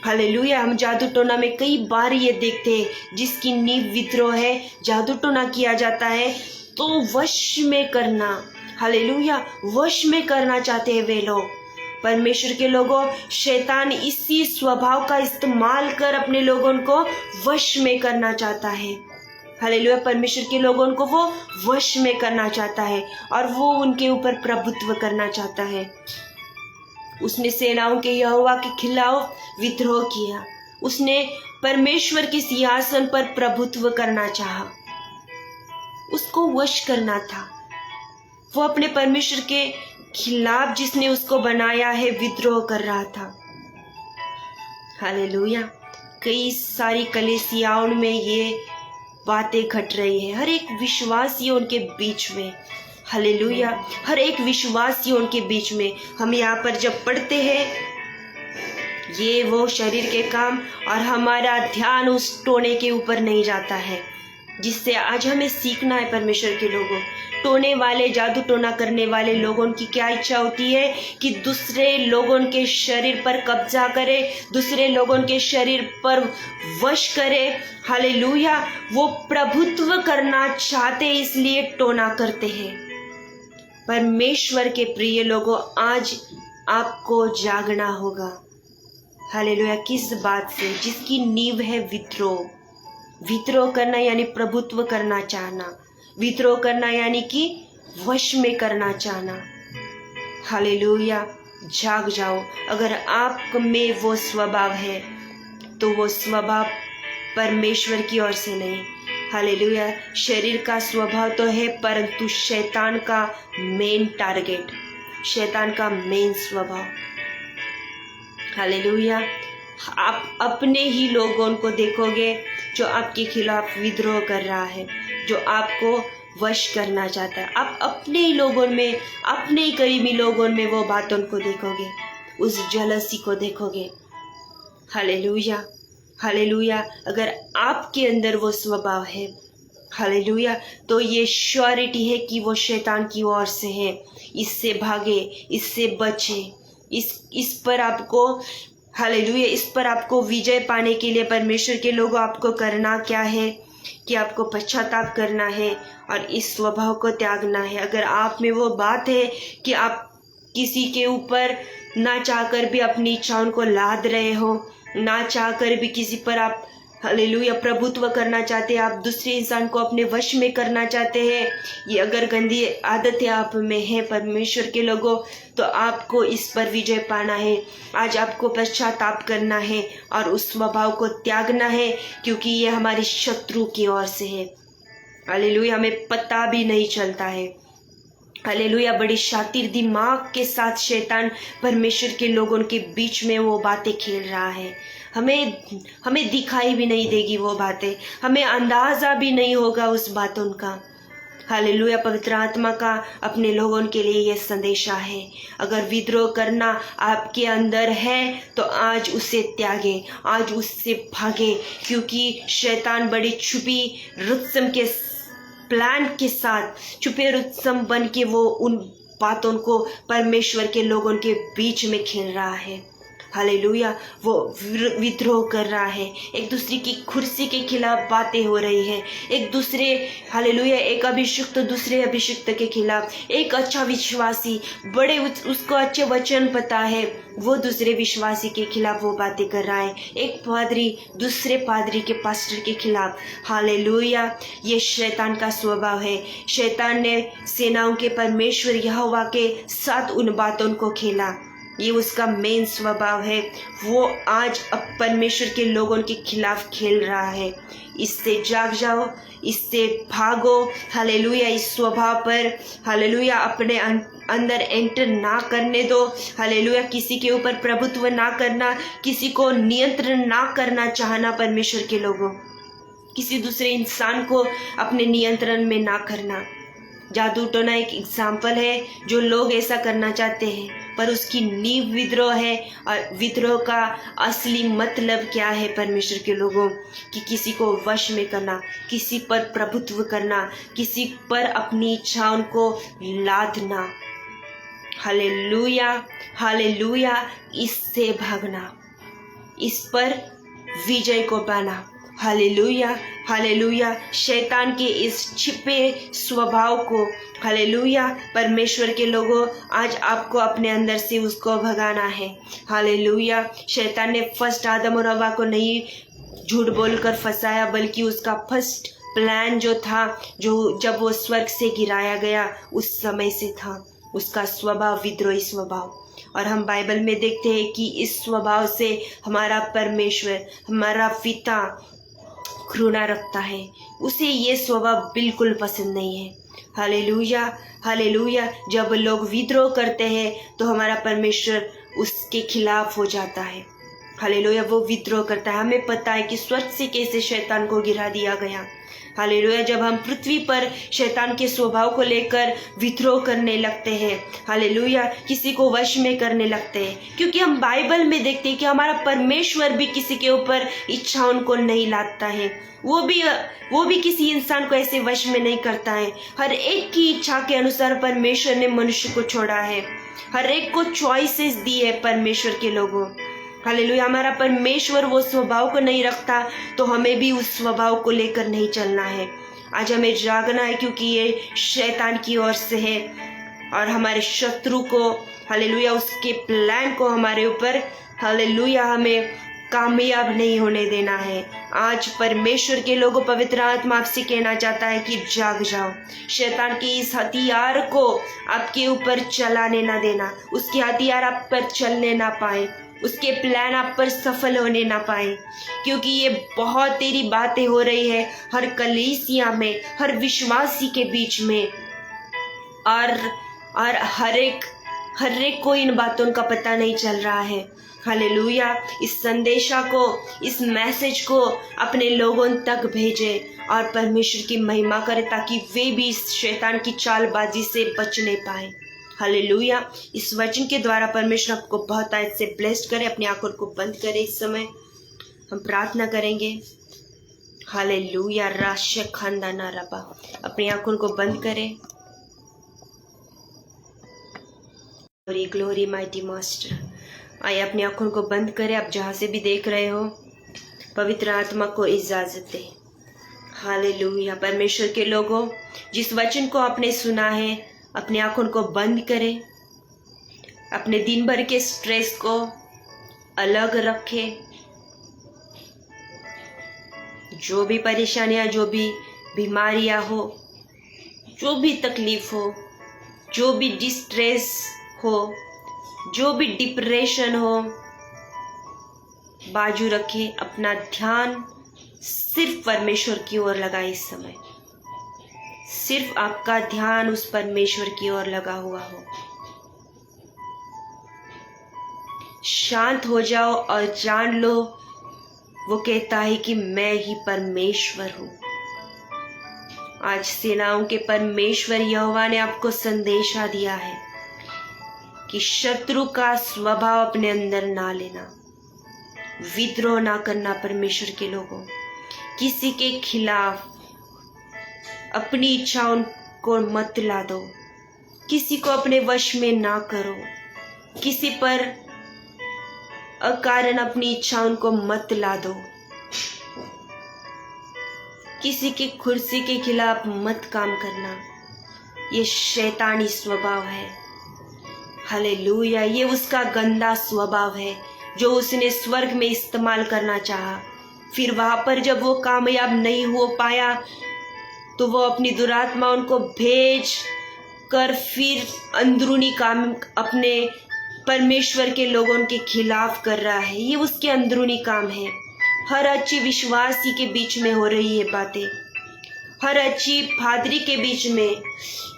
हालेलुया। हम जादू टोना में कई बार ये देखते हैं, जिसकी नींव विद्रोह है, जादू टोना किया जाता है तो वश में करना, हालेलुया, वश में करना चाहते हैं वे लोग। परमेश्वर के लोगों, शैतान इसी स्वभाव का इस्तेमाल कर अपने लोगों को वश में करना चाहता है, हालेलुया, परमेश्वर के लोगों को वो वश में करना चाहता है और वो उनके ऊपर प्रभुत्व करना चाहता है। उसने सेनाओं के यहोवा के खिलाफ विद्रोह किया। उसने परमेश्वर के सिंहासन पर प्रभुत्व करना चाहा, उसको वश करना था। वो अपने परमेश्वर के खिलाफ जिसने उसको बनाया है विद्रोह कर रहा था। हालेलुया, कई सारी कलीसियाओं में ये बातें घट रही है, हर एक विश्वासियों के बीच में। हालेलुया, हर एक विश्वासियों के बीच में। हम यहाँ पर जब पढ़ते हैं ये वो शरीर के काम और हमारा ध्यान उस टोने के ऊपर नहीं जाता है, जिससे आज हमें सीखना है। परमेश्वर के लोगों, टोने वाले, जादू टोना करने वाले लोगों की क्या इच्छा होती है कि दूसरे लोगों के शरीर पर कब्जा करे, दूसरे लोगों के शरीर पर वश करे। हालेलुया, वो प्रभुत्व करना चाहते इसलिए टोना करते हैं। परमेश्वर के प्रिय लोगों, आज आपको जागना होगा। हालेलुया, किस बात से? जिसकी नींव है विद्रोह। विद्रोह करना यानी प्रभुत्व करना चाहना, विद्रोह करना यानी कि वश में करना चाहना। हालेलुया, जाग जाओ। अगर आप में वो स्वभाव है तो वो स्वभाव परमेश्वर की ओर से नहीं। हालेलुया, शरीर का स्वभाव तो है, परंतु शैतान का मेन टारगेट, शैतान का मेन स्वभाव। हालेलुया, आप अपने ही लोगों को देखोगे जो आपके खिलाफ विद्रोह कर रहा है, जो आपको वश करना चाहता है। आप अपने ही लोगों में, अपने ही करीबी लोगों में वो बातों को देखोगे, उस जलसी को देखोगे। हालेलुया, हालेलुया, अगर आपके अंदर वो स्वभाव है, हालेलुया, तो ये श्योरिटी है कि वो शैतान की ओर से है। इससे भागे, इससे बचे। इस पर आपको, हालेलुया, इस पर आपको विजय पाने के लिए परमेश्वर के लोगों आपको करना क्या है कि आपको पश्चाताप करना है और इस स्वभाव को त्यागना है। अगर आप में वो बात है कि आप किसी के ऊपर ना चाहकर भी अपनी इच्छाओं को लाद रहे हो, ना चाहकर भी किसी पर आप, हालेलुया, प्रभुत्व करना चाहते हैं, आप दूसरे इंसान को अपने वश में करना चाहते हैं, ये अगर गंदी आदतें आप में है परमेश्वर के लोगों, तो आपको इस पर विजय पाना है। आज आपको पश्चाताप करना है और उस स्वभाव को त्यागना है, क्योंकि ये हमारी शत्रु की ओर से है। हालेलुया, हमें पता भी नहीं चलता है। हालेलुया, बड़ी शातिर दिमाग के साथ शैतान परमेश्वर के लोगों के बीच में वो बातें खेल रहा है। हमें दिखाई भी नहीं देगी वो बातें, हमें अंदाजा भी नहीं होगा उस बातों का। हालेलुया, पवित्र आत्मा का अपने लोगों के लिए यह संदेशा है। अगर विद्रोह करना आपके अंदर है तो आज उसे त्यागे, आज उससे भागे, क्योंकि शैतान बड़ी छुपी रुत्सम के प्लान के साथ, छुपे रुत्सम बन के वो उन बातों को परमेश्वर के लोगों के बीच में खेल रहा है। हालेलुया, वो विद्रोह कर रहा है, एक दूसरे की कुर्सी के खिलाफ बातें हो रही है, एक दूसरे, हालेलुया, एक अभिषिक्त दूसरे अभिषिक्त के खिलाफ, एक अच्छा विश्वासी, बड़े उसको अच्छे वचन पता है, वो दूसरे विश्वासी के खिलाफ वो बातें कर रहा है, एक पादरी दूसरे पादरी के पास्टर के खिलाफ। हालेलुया, ये शैतान का स्वभाव है। शैतान ने सेनाओं के परमेश्वर यहोवा के साथ उन बातों को खेला, ये उसका मेन स्वभाव है। वो आज अब परमेश्वर के लोगों के खिलाफ खेल रहा है। इससे जाग जाओ, इससे भागो। हालेलुया, इस स्वभाव पर, हालेलुया, अपने अंदर एंटर ना करने दो। हालेलुया, किसी के ऊपर प्रभुत्व ना करना, किसी को नियंत्रण ना करना चाहना परमेश्वर के लोगों, किसी दूसरे इंसान को अपने नियंत्रण में ना करना। जादू टोना एक एग्जाम्पल है, जो लोग ऐसा करना चाहते हैं पर उसकी नींव विद्रोह है। और विद्रोह का असली मतलब क्या है परमेश्वर के लोगों, कि किसी को वश में करना, किसी पर प्रभुत्व करना, किसी पर अपनी इच्छाओं को लादना। हालेलुया, हालेलुया, इससे भागना, इस पर विजय को पाना। हालेलुया, हालेलुया, शैतान के इस छिपे स्वभाव को, हालेलुया, परमेश्वर के लोगों, आज आपको अपने अंदर से उसको भगाना है। हालेलुया, शैतान ने फर्स्ट आदम और हवा को नहीं झूठ बोलकर फंसाया, बल्कि उसका फर्स्ट प्लान जो था, जो जब वो स्वर्ग से गिराया गया उस समय से था, उसका स्वभाव विद्रोही स्वभाव। और हम बाइबल में देखते हैं कि इस स्वभाव से हमारा परमेश्वर, हमारा पिता घृणा रखता है, उसे ये स्वभाव बिल्कुल पसंद नहीं है। Hallelujah, hallelujah. जब लोग विद्रोह करते हैं तो हमारा परमेश्वर उसके खिलाफ हो जाता है। हालेलुया, वो विद्रोह करता है। हमें पता है कि स्वर्ग से कैसे शैतान को गिरा दिया गया। हालेलुया, जब हम पृथ्वी पर शैतान के स्वभाव को लेकर विद्रोह करने लगते हैं, हालेलुया, किसी को वश में करने लगते हैं, क्योंकि हम बाइबल में देखते हैं कि हमारा परमेश्वर भी किसी के ऊपर इच्छाओं को नहीं लादता है। वो भी किसी इंसान को ऐसे वश में नहीं करता है। हर एक की इच्छा के अनुसार परमेश्वर ने मनुष्य को छोड़ा है। हर एक को चॉइसेस दी है परमेश्वर के लोगों। हालेलुया, हमारा परमेश्वर वो स्वभाव को नहीं रखता, तो हमें भी उस स्वभाव को लेकर नहीं चलना है। आज हमें जागना है, क्योंकि ये शैतान की ओर से है और हमारे शत्रु को, हालेलुया, उसके प्लान को हमारे ऊपर, हालेलुया, हमें कामयाब नहीं होने देना है। आज परमेश्वर के लोगों, पवित्र आत्मा आपसे कहना चाहता है कि जाग जाओ। शैतान के इस हथियार को आपके ऊपर चलाने ना देना, उसके हथियार आप पर चलने ना पाए, उसके प्लान आप पर सफल होने ना पाए, क्योंकि ये बहुत तेरी बातें हो रही है हर कलीसिया में, हर विश्वासी के बीच में, और हर एक को इन बातों का पता नहीं चल रहा है। हालेलुया, इस संदेशा को, इस मैसेज को अपने लोगों तक भेजे और परमेश्वर की महिमा करे, ताकि वे भी इस शैतान की चालबाजी से बचने पाए। हालेलुया, इस वचन के द्वारा परमेश्वर आपको बहुत आयत से ब्लेस्ड करे। अपनी आंखों को बंद करें। इस समय हम प्रार्थना करेंगे। हालेलुया, राशे खानदाना रबा। अपनी आंखों को बंद करें। Glory glory mighty master. आइए अपनी आंखों को बंद करें। आप जहाँ से भी देख रहे हो, पवित्र आत्मा को इजाजत दे। हालेलुया, परमेश्वर के लोगों, जिस वचन को आपने सुना है, अपनी आंखों को बंद करें। अपने दिन भर के स्ट्रेस को अलग रखें। जो भी परेशानियां, जो भी बीमारियां हो, जो भी तकलीफ हो, जो भी डिस्ट्रेस हो, जो भी डिप्रेशन हो, बाजू रखें। अपना ध्यान सिर्फ परमेश्वर की ओर लगाए। इस समय सिर्फ आपका ध्यान उस परमेश्वर की ओर लगा हुआ हो। शांत हो जाओ और जान लो, वो कहता है कि मैं ही परमेश्वर हूं। आज सेनाओं के परमेश्वर यहोवा ने आपको संदेशा दिया है कि शत्रु का स्वभाव अपने अंदर ना लेना, विद्रोह ना करना। परमेश्वर के लोगों, किसी के खिलाफ अपनी इच्छाओं को मत ला दो, किसी को अपने वश में ना करो, किसी पर अकारण अपनी इच्छाओं को मत ला दो, किसी की कुर्सी के खिलाफ मत काम करना। ये शैतानी स्वभाव है। हालेलुया, ये उसका गंदा स्वभाव है जो उसने स्वर्ग में इस्तेमाल करना चाहा। फिर वहां पर जब वो कामयाब नहीं हो पाया, तो वो अपनी दुरात्माओं को भेज कर फिर अंदरूनी काम अपने परमेश्वर के लोगों के खिलाफ कर रहा है। ये उसके अंदरूनी काम है। हर अच्छी विश्वासी के बीच में हो रही है बातें, हर अच्छी फादरी के बीच में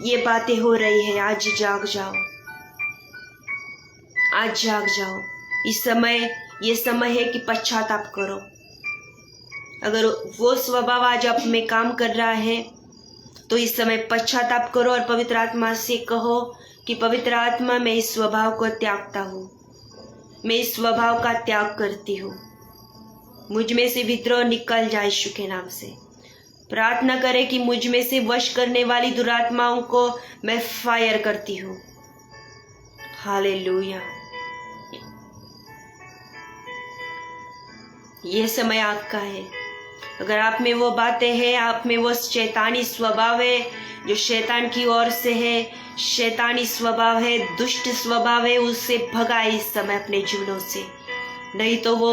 ये बातें हो रही है। आज जाग जाओ, आज जाग जाओ। ये समय है कि पश्चाताप करो। अगर वो स्वभाव आज आप में काम कर रहा है, तो इस समय पश्चाताप करो और पवित्र आत्मा से कहो कि पवित्र आत्मा, मैं इस स्वभाव को त्यागता हूँ, मैं इस स्वभाव का त्याग करती हूँ। मुझ में से विद्रोह निकल जाए यीशु के नाम से। प्रार्थना करें कि मुझ में से वश करने वाली दुरात्माओं को मैं फायर करती हूँ। हालेलुया, ये समय आपका है। अगर आप में वो बातें हैं, आप में वो शैतानी स्वभाव है जो शैतान की ओर से है, शैतानी स्वभाव है, दुष्ट स्वभाव है, उससे भगाए इस समय अपने जीवनों से। नहीं तो वो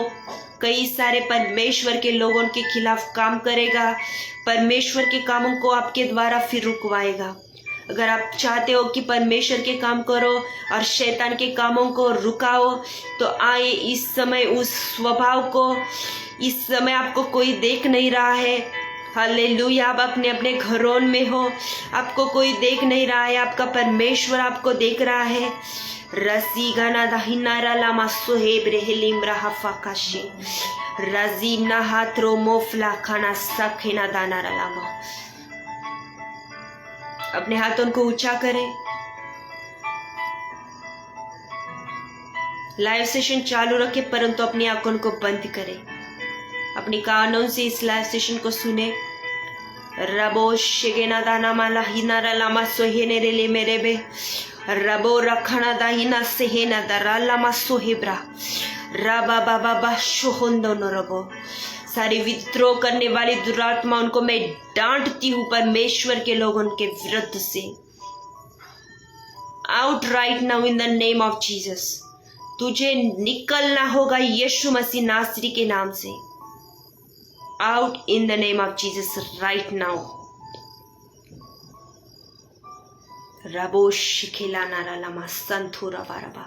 कई सारे परमेश्वर के लोगों के खिलाफ काम करेगा, परमेश्वर के कामों को आपके द्वारा फिर रुकवाएगा। अगर आप चाहते हो कि परमेश्वर के काम करो और शैतान के कामों को रुकाओ, तो आए इस समय उस स्वभाव को, इस समय आपको कोई देख नहीं रहा है, हालेलुया, आप अपने अपने घरों में हो, आपको कोई देख नहीं रहा है, आपका परमेश्वर आपको देख रहा है। रसी गाना दाहिनारा लामा सोहेब रेहलिम रहाफा काशी राजीम ना हाथरो मोफला खाना सखेना दानारा लामा। अपने हाथों को ऊंचा करें। लाइव सेशन चालू रखें, परंतु अपनी आंखों को बंद करें। अपनी कानों से इस लाइव सेशन को सुने। रबो शेगेना दाना माला हिनारा लामा सोहेने रेले मेरे बे रबो रखना दाहिना सेहेना दरा लामा सोहेब्रा रबा बाबा बा शोहंदो न रबो। सारी विद्रोह करने वाली दुरात्माओं को मैं डांटती हूँ परमेश्वर के लोगों के विरुद्ध से। Out right now in the name of Jesus. तुझे निकलना होगा यीशु मसीह नासरी के नाम से। Out in the name of Jesus right now. रबो शिखिला नारा लमा संथुरा बारबा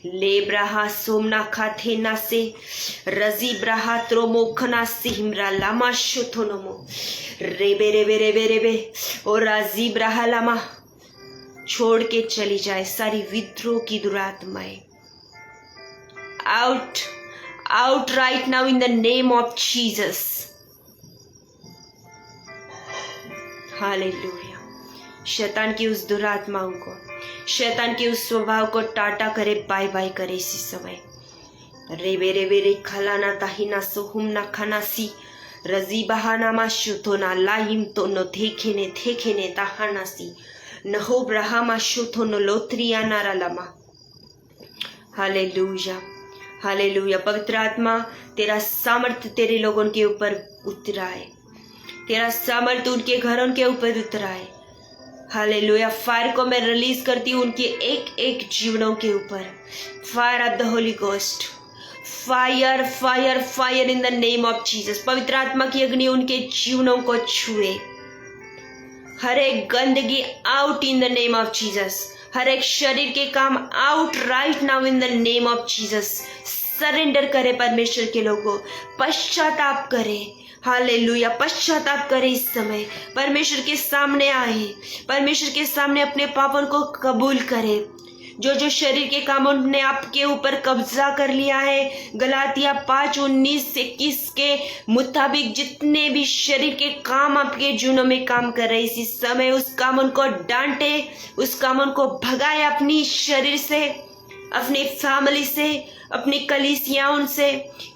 लेब्राहा सोमना खाथे ना से रजी ब्राहा त्रोमोखना से हिमरा लामा शुथोनमो रेबे रेबे रेबे रेबे और राजी ब्राहा लामा। छोड़ के चली जाए सारी विद्रोह की दुरात्माएं। Out out right now in the name of Jesus. Hallelujah. शैतान की उस दुरात्माओं को, शैतान के उस स्वभाव को टाटा करे, बाय बाय करे इसी समय। रेबे रेबे रे खलाना ताहिना सोहुम ना खानासी रजी बहाना मा शुथोना लाहिम तो नो थेखेने ताहानासी नहो ब्रहामा शुथो नो लोत्रिया नारा लमा। Hallelujah hallelujah. पवित्र आत्मा तेरा सामर्थ्य तेरे लोगों के ऊपर उतराए, तेरा सामर्थ्य उनके घरों के ऊपर उतराए। हालेलुया। फायर को मैं रिलीज करती हूँ उनके एक एक जीवनों के ऊपर। Fire of the holy ghost, fire fire fire in the name of Jesus. पवित्र आत्मा की अग्नि उनके जीवनों को छुए। हर एक गंदगी out in the name of Jesus. हर एक शरीर के काम out right now in the name of Jesus. Surrender करे परमेश्वर के लोगों, पश्चाताप करे। हालेलुया। पश्चाताप करे इस समय, परमेश्वर के सामने आए, परमेश्वर के सामने अपने पापों को कबूल करे। जो जो शरीर के कामों ने आपके ऊपर कब्जा कर लिया है, गलातिया 5:19-21 के मुताबिक जितने भी शरीर के काम आपके जीवनों में काम कर रहे, इसी समय उस कामों को डांटे, उस कामों को भगाए अपनी शरीर से, अपनी फैमिली से, अपनी कलीसियाओं से।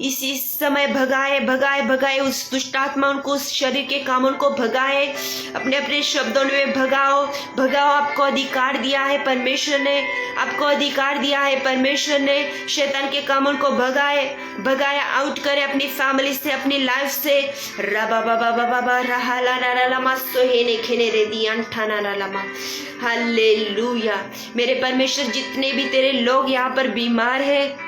इसी समय भगाए भगाए भगाए उस दुष्टात्माओं को, उस शरीर के कामों को भगाए। अपने अपने शब्दों में भगाओ भगाओ। आपको अधिकार दिया है परमेश्वर ने, आपको अधिकार दिया है परमेश्वर ने। शैतान के कामों को भगाए भगाए, आउट करे अपनी फैमिली से, अपनी लाइफ से। रबा बाबा बाबा रहाला राला सोहेने खेने रे दी अंठाना रालामा। हालेलुया। मेरे परमेश्वर, जितने भी तेरे लोग यहाँ पर बीमार है,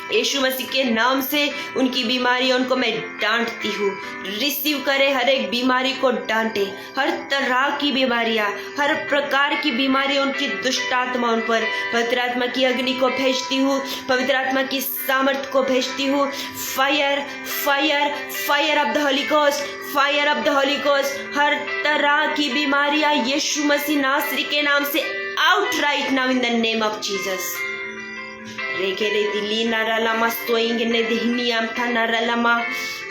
यीशु मसीह के नाम से उनकी बीमारियों को मैं डांटती हूँ। रिसीव करे, हर एक बीमारी को डांटे। हर तरह की बीमारियां, हर प्रकार की बीमारियों की दुष्ट आत्माओं पर पवित्र आत्मा की अग्नि को भेजती हूँ, पवित्र आत्मा की सामर्थ को भेजती हूँ। Fire fire fire of the holy ghost, fire of the holy ghost. हर तरह की बीमारियां यीशु मसीह नासरी के नाम से out right now in the name of Jesus. रेके रे दिली नारा लामा सोएंगे ने दिहनी आम था नारा लामा।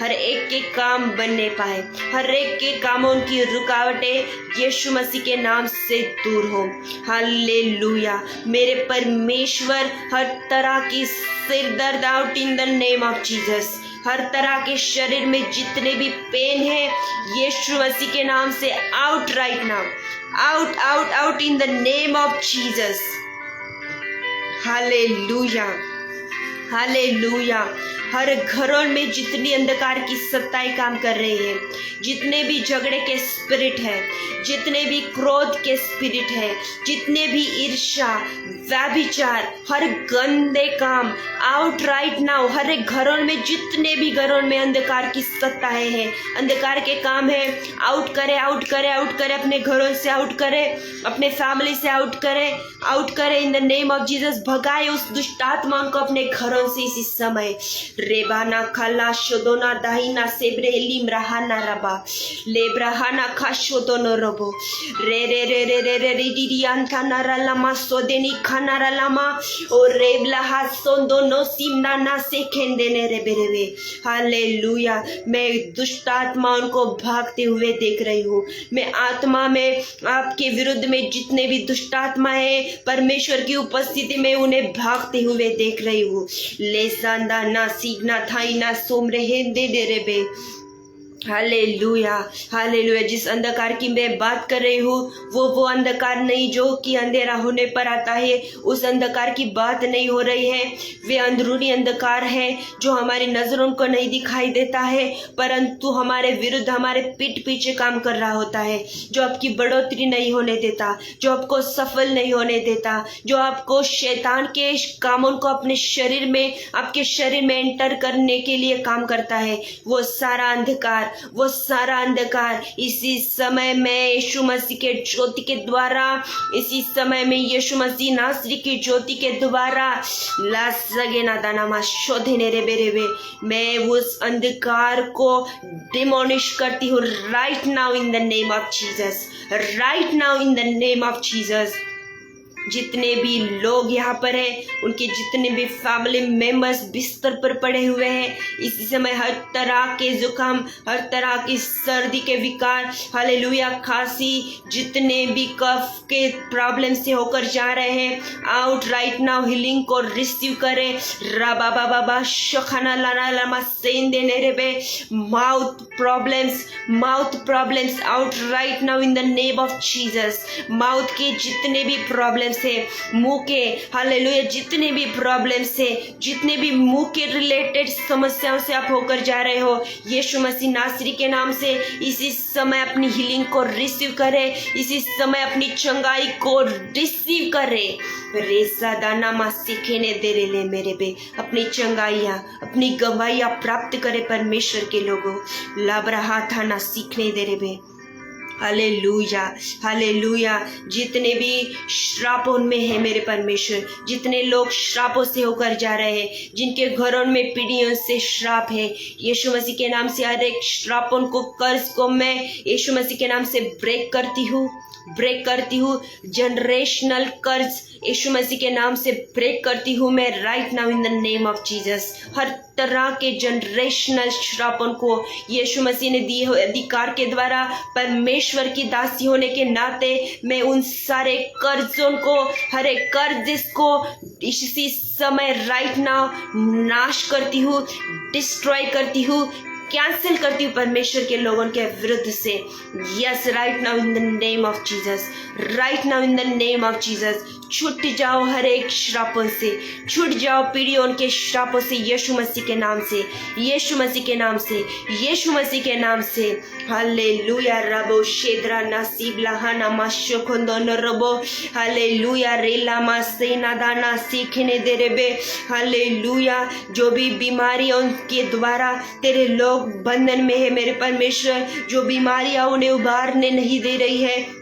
हर एक के काम बनने पाए, हर एक के कामों की रुकावटें यीशु मसीह के नाम से दूर हो। हालेलुया। मेरे परमेश्वर, हर तरह की सिर दर्द out in the name of Jesus. हर तरह के शरीर में जितने भी पेन है, यीशु मसीह के नाम से out right now, out out out in the name of Jesus. Hallelujah hallelujah हर घरों में जितनी अंधकार की सत्ताएं काम कर रही है, जितने भी झगड़े के स्पिरिट है, जितने भी क्रोध के स्पिरिट है, जितने भी ईर्ष्या, व्यभिचार, हर गंदे काम आउट राइट नाउ। हर एक घरों में, जितने भी घरों में अंधकार की सत्ताएं हैं, अंधकार के काम है, आउट करे, आउट करे, आउट करे, अपने घरों से आउट करे, अपने फैमिली से आउट करे, आउट करे इन द नेम ऑफ जीसस। भगाए उस दुष्ट आत्मा को अपने घरों से इसी समय। रेबाना खाला शोदोना दाहिना सेब्रेलिम रहाना रबा लेब्रहाना खाशोदोनो रबो रे रे रे रे रे रे रिडियांथा नारालामा सोदेनी खानारालामा और रेबला हासोंदोनो सिमनाना से खेंदेने रे बेरेवे। हालेलुया। मैं दुष्ट आत्माओं को भागते हुए देख रही हूँ। मैं आत्मा में आपके विरुद्ध में जितने भी दुष्ट आत्मा है, परमेश्वर की उपस्थिति में उन्हें भागते हुए देख रही हूँ। ले सांदा ना सीखना थाई ना सोमरे हेंदे दे रे बे। Hallelujah, hallelujah. जिस अंधकार की मैं बात कर रही हूँ वो अंधकार नहीं जो कि अंधेरा होने पर आता है, उस अंधकार की बात नहीं हो रही है। वे अंदरूनी अंधकार है जो हमारी नजरों को नहीं दिखाई देता है, परंतु हमारे विरुद्ध, हमारे पीठ पीछे काम कर रहा होता है, जो आपकी बढ़ोतरी नहीं होने देता, जो आपको सफल नहीं होने देता, जो आपको शैतान के कामों को अपने शरीर में, आपके शरीर में एंटर करने के लिए काम करता है। वो सारा अंधकार, वो सारा अंधकार इसी समय में यीशु मसीह के ज्योति के द्वारा, इसी समय में यीशु मसीह नासरी की ज्योति के द्वारा ला सगे ना दाना शोधने रे बेरे। मैं उस अंधकार को डिमोनिश करती हूँ right now in the name of Jesus, right now in the name of Jesus. जितने भी लोग यहाँ पर हैं, उनके जितने भी फैमिली मेंबर्स बिस्तर पर पड़े हुए हैं, इसी समय हर तरह के जुकाम, हर तरह की सर्दी के विकार, हालेलुया, खांसी, जितने भी कफ के प्रॉब्लम से होकर जा रहे हैं, आउट राइट नाउ हीलिंग को रिसीव करें। राबा बाबा बा शखाना लाना लमा सेन देने रे बे। Mouth problems out right now in the name of Jesus. Mouth के जितने भी प्रॉब्लम से, मुंह के, हालेलुया, जितने भी प्रॉब्लम से, जितने भी मुंह के रिलेटेड समस्याओं से आप होकर जा रहे हो, यीशु मसीह नासरी के नाम से इसी समय अपनी हीलिंग को रिसीव करे, इसी समय अपनी चंगाई को रिसीव करे। रेसा दाना मा सीखेने दे रे ले मेरे बे। अपनी चंगाइयाँ, अपनी गवाहियाँ प्राप्त करे परमेश्वर के लोगों। लाबरहा था ना सीखने दे रे बे। Hallelujah, hallelujah. जितने भी श्रापों में है मेरे परमेश्वर, जितने लोग श्रापों से होकर जा रहे हैं, जिनके घरों में पीढ़ियों से श्राप है, यीशु मसीह के नाम से हर एक श्रापों को, कर्ज को मैं यीशु मसीह के नाम से ब्रेक करती हूँ, ब्रेक करती हूँ। जनरेशनल कर्ज यीशु मसीह के नाम से ब्रेक करती हूँ मैं right now in the name of Jesus. हर तरह के जनरेशनल श्रापों को यीशु मसीह ने दिए हुए अधिकार के द्वारा, परमेश्वर की दासी होने के नाते मैं उन सारे कर्जों को, हर एक कर्ज जिसको इसी समय राइट नाउ नाश करती हूँ, डिस्ट्रॉय करती हूँ, कैंसिल करती हूँ परमेश्वर के लोगों के विरुद्ध से। Yes, right now in the name of Jesus, right now in the name of Jesus. छूट जाओ हर एक श्रापों से, छूट जाओ पीढ़ियों के श्रापों से यीशु मसीह के नाम से, यीशु मसीह के नाम से, यीशु मसीह के नाम से। हालेलुया। रबो शेद्रा नसीब लहाना माशोखंदोन रबो। हालेलुया। रेला मासेना दाना सीखने दे रे बे। हालेलुया। जो भी बीमारियों के द्वारा तेरे लोग बंधन में है मेरे परमेश्वर, जो बीमारियां उन्हें उबारने नहीं दे रही है,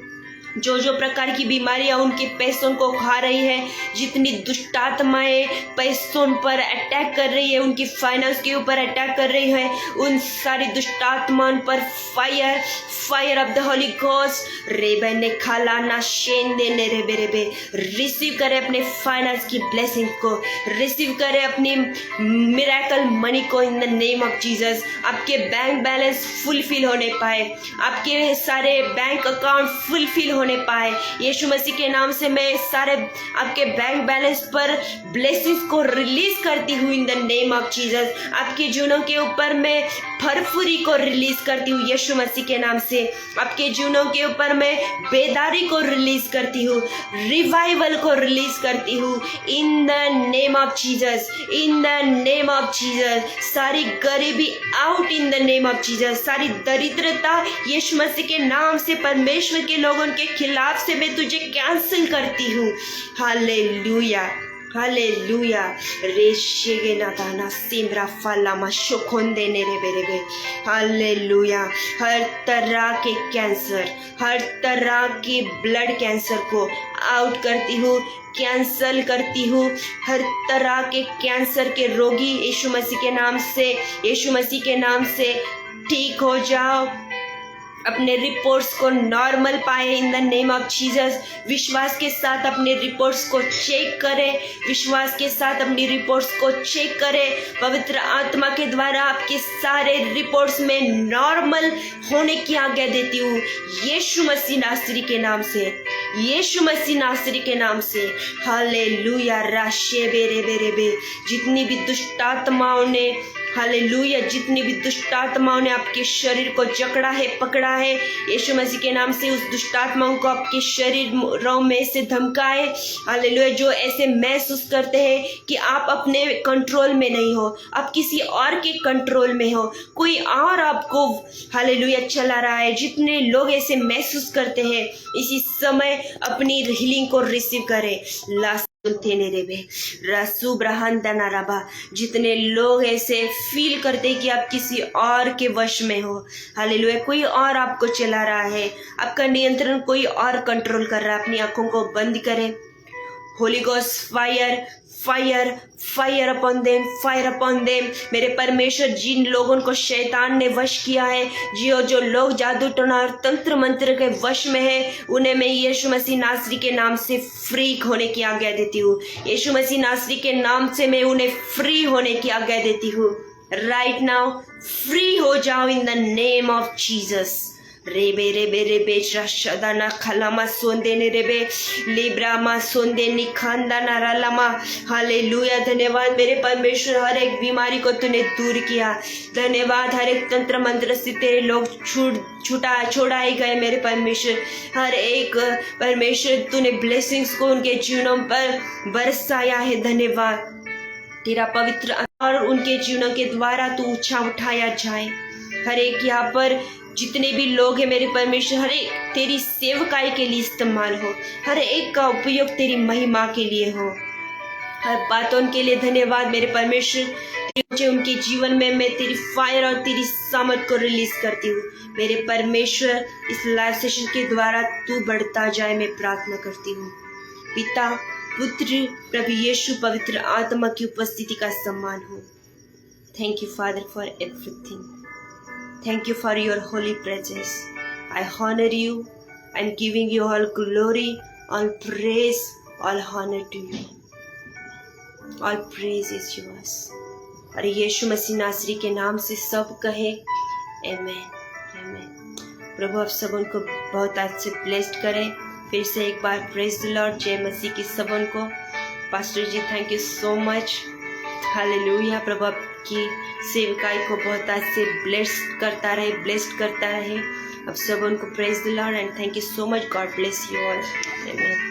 जो प्रकार की बीमारियां उनके पैसों को खा रही है, जितनी दुष्ट आत्माएं पैसों पर अटैक कर रही है, उनकी फाइनेंस के ऊपर अटैक कर रही है, उन सारी दुष्ट आत्माओं पर fire, fire of the holy ghost. रेबे ने खाला ना शेन देने रेबे रेबे। रिसीव करे अपने फाइनेंस की ब्लेसिंग को, रिसीव करे अपनी मिरेकल मनी को इन द नेम ऑफ जीसस। आपके बैंक बैलेंस फुलफिल होने पाए, आपके सारे बैंक अकाउंट फुलफिल होने पाए। यीशु मसीह के नाम से मैं सारे आपके बैंक बैलेंस पर ब्लेसिंग्स को रिलीज करती हूँ इन द नेम ऑफ जीसस। आपके जीवनों के ऊपर मैं भरपूरी को रिलीज करती हूँ यीशु मसीह के नाम से। आपके जीवनों के ऊपर मैं बेदारी को रिलीज करती हूँ, रिवाइवल को रिलीज करती हूँ इन the name of Jesus, in the name of Jesus. सारी गरीबी out in the name of Jesus. सारी दरिद्रता यीशु मसीह के नाम से परमेश्वर के लोगों के खिलाफ से मैं तुझे कैंसिल करती हूँ। Hallelujah, hallelujah. रेशेगे नागाना सिमरा फालामा शोखोंदे नेरे बेरेबे। हालेलुया। हर तरह के कैंसर, हर तरह के ब्लड कैंसर को आउट करती हूँ, कैंसल करती हूँ। हर तरह के कैंसर के रोगी यीशु मसीह के नाम से, यीशु मसीह के नाम से ठीक हो जाओ। अपने रिपोर्ट्स को नॉर्मल पाए इन द नेम ऑफ जीसस। विश्वास के साथ अपने रिपोर्ट्स को चेक करें, विश्वास के साथ अपनी रिपोर्ट्स को चेक करें। पवित्र आत्मा के द्वारा आपके सारे रिपोर्ट्स में नॉर्मल होने की आज्ञा देती हूँ यीशु मसीह नासरी के नाम से, यीशु मसीह नासरी के नाम से। हालेलुया। राशे बेरे बेरे बे। जितनी भी दुष्ट आत्माओं ने, हालेलुया, जितनी भी दुष्ट आत्माओं ने आपके शरीर को जकड़ा है, पकड़ा है, यीशु मसीह के नाम से उस दुष्ट आत्माओं को आपके शरीरों में से धमकाए। हालेलुया। जो ऐसे महसूस करते हैं कि आप अपने कंट्रोल में नहीं हो, आप किसी और के कंट्रोल में हो, कोई और आपको हालेलुया चला रहा है, जितने लोग ऐसे महसूस करते हैं इसी समय अपनी हीलिंग को रिसीव करें। जितने लोग ऐसे फील करते हैं कि आप किसी और के वश में हो, हालेलुया, कोई और आपको चला रहा है, आपका नियंत्रण कोई और कंट्रोल कर रहा है, अपनी आंखों को बंद करें। Holi ghost fire, fire, fire upon them, fire upon them. मेरे परमेश्वर, जिन लोगों को शैतान ने वश किया है, जो लोग जादू टोना और तंत्र मंत्र के वश में है, उन्हें मैं यीशु मसीह नासरी के नाम से फ्री होने की आज्ञा देती हूँ। यीशु मसीह नासरी के नाम से मैं उन्हें फ्री होने की आज्ञा देती हूँ। राइट नाउ फ्री हो जाओ in the name of Jesus. रेबे रेबे रेबे शदाना खलामा सोंदे ने रेबे लिब्रामा सोंदे निखांदा नारालामा। हालेलुया। धन्यवाद मेरे परमेश्वर, हर एक बीमारी को तूने दूर किया। धन्यवाद, हर एक तंत्र मंत्र से तेरे लोग छुड़ाए गए मेरे परमेश्वर। हर एक परमेश्वर तूने ब्लेसिंग्स को उनके जीवनों पर बरसाया है। धन्यवाद तेरा पवित्र, और उनके जीवनों के द्वारा तू ऊंचा उठाया जाए। हर एक यहाँ पर जितने भी लोग हैं मेरे परमेश्वर, हर एक तेरी सेवकाई के लिए इस्तेमाल हो, हर एक का उपयोग तेरी महिमा के लिए हो। हर बातों के लिए धन्यवाद मेरे परमेश्वर। मुझे उनके जीवन में मैं तेरी फायर और तेरी सामर्थ को रिलीज करती हूँ मेरे परमेश्वर। इस लाइव सेशन के द्वारा तू बढ़ता जाए, मैं प्रार्थना करती हूँ। पिता, पुत्र, प्रभु यीशु, पवित्र आत्मा की उपस्थिति का सम्मान हो। Thank you father for everything. Thank you for your holy presence. I honor you. I'm giving you all glory, all praise, all honor to you. All praise is yours. और यीशु मसीह नासरी के नाम से सब कहे आमेन, आमेन। प्रभु आप सबों को बहुत अच्छे ब्लेस्ड करें। फिर से एक बार प्रेज द लॉर्ड, जय मसीह की सबों को। Pastor ji thank you so much. Hallelujah. प्रभु आपकी सेवकाई को बहुत आज से ब्लेस्ड करता रहे। अब सब उनको praise the Lord and thank you so much. God bless you all. Amen.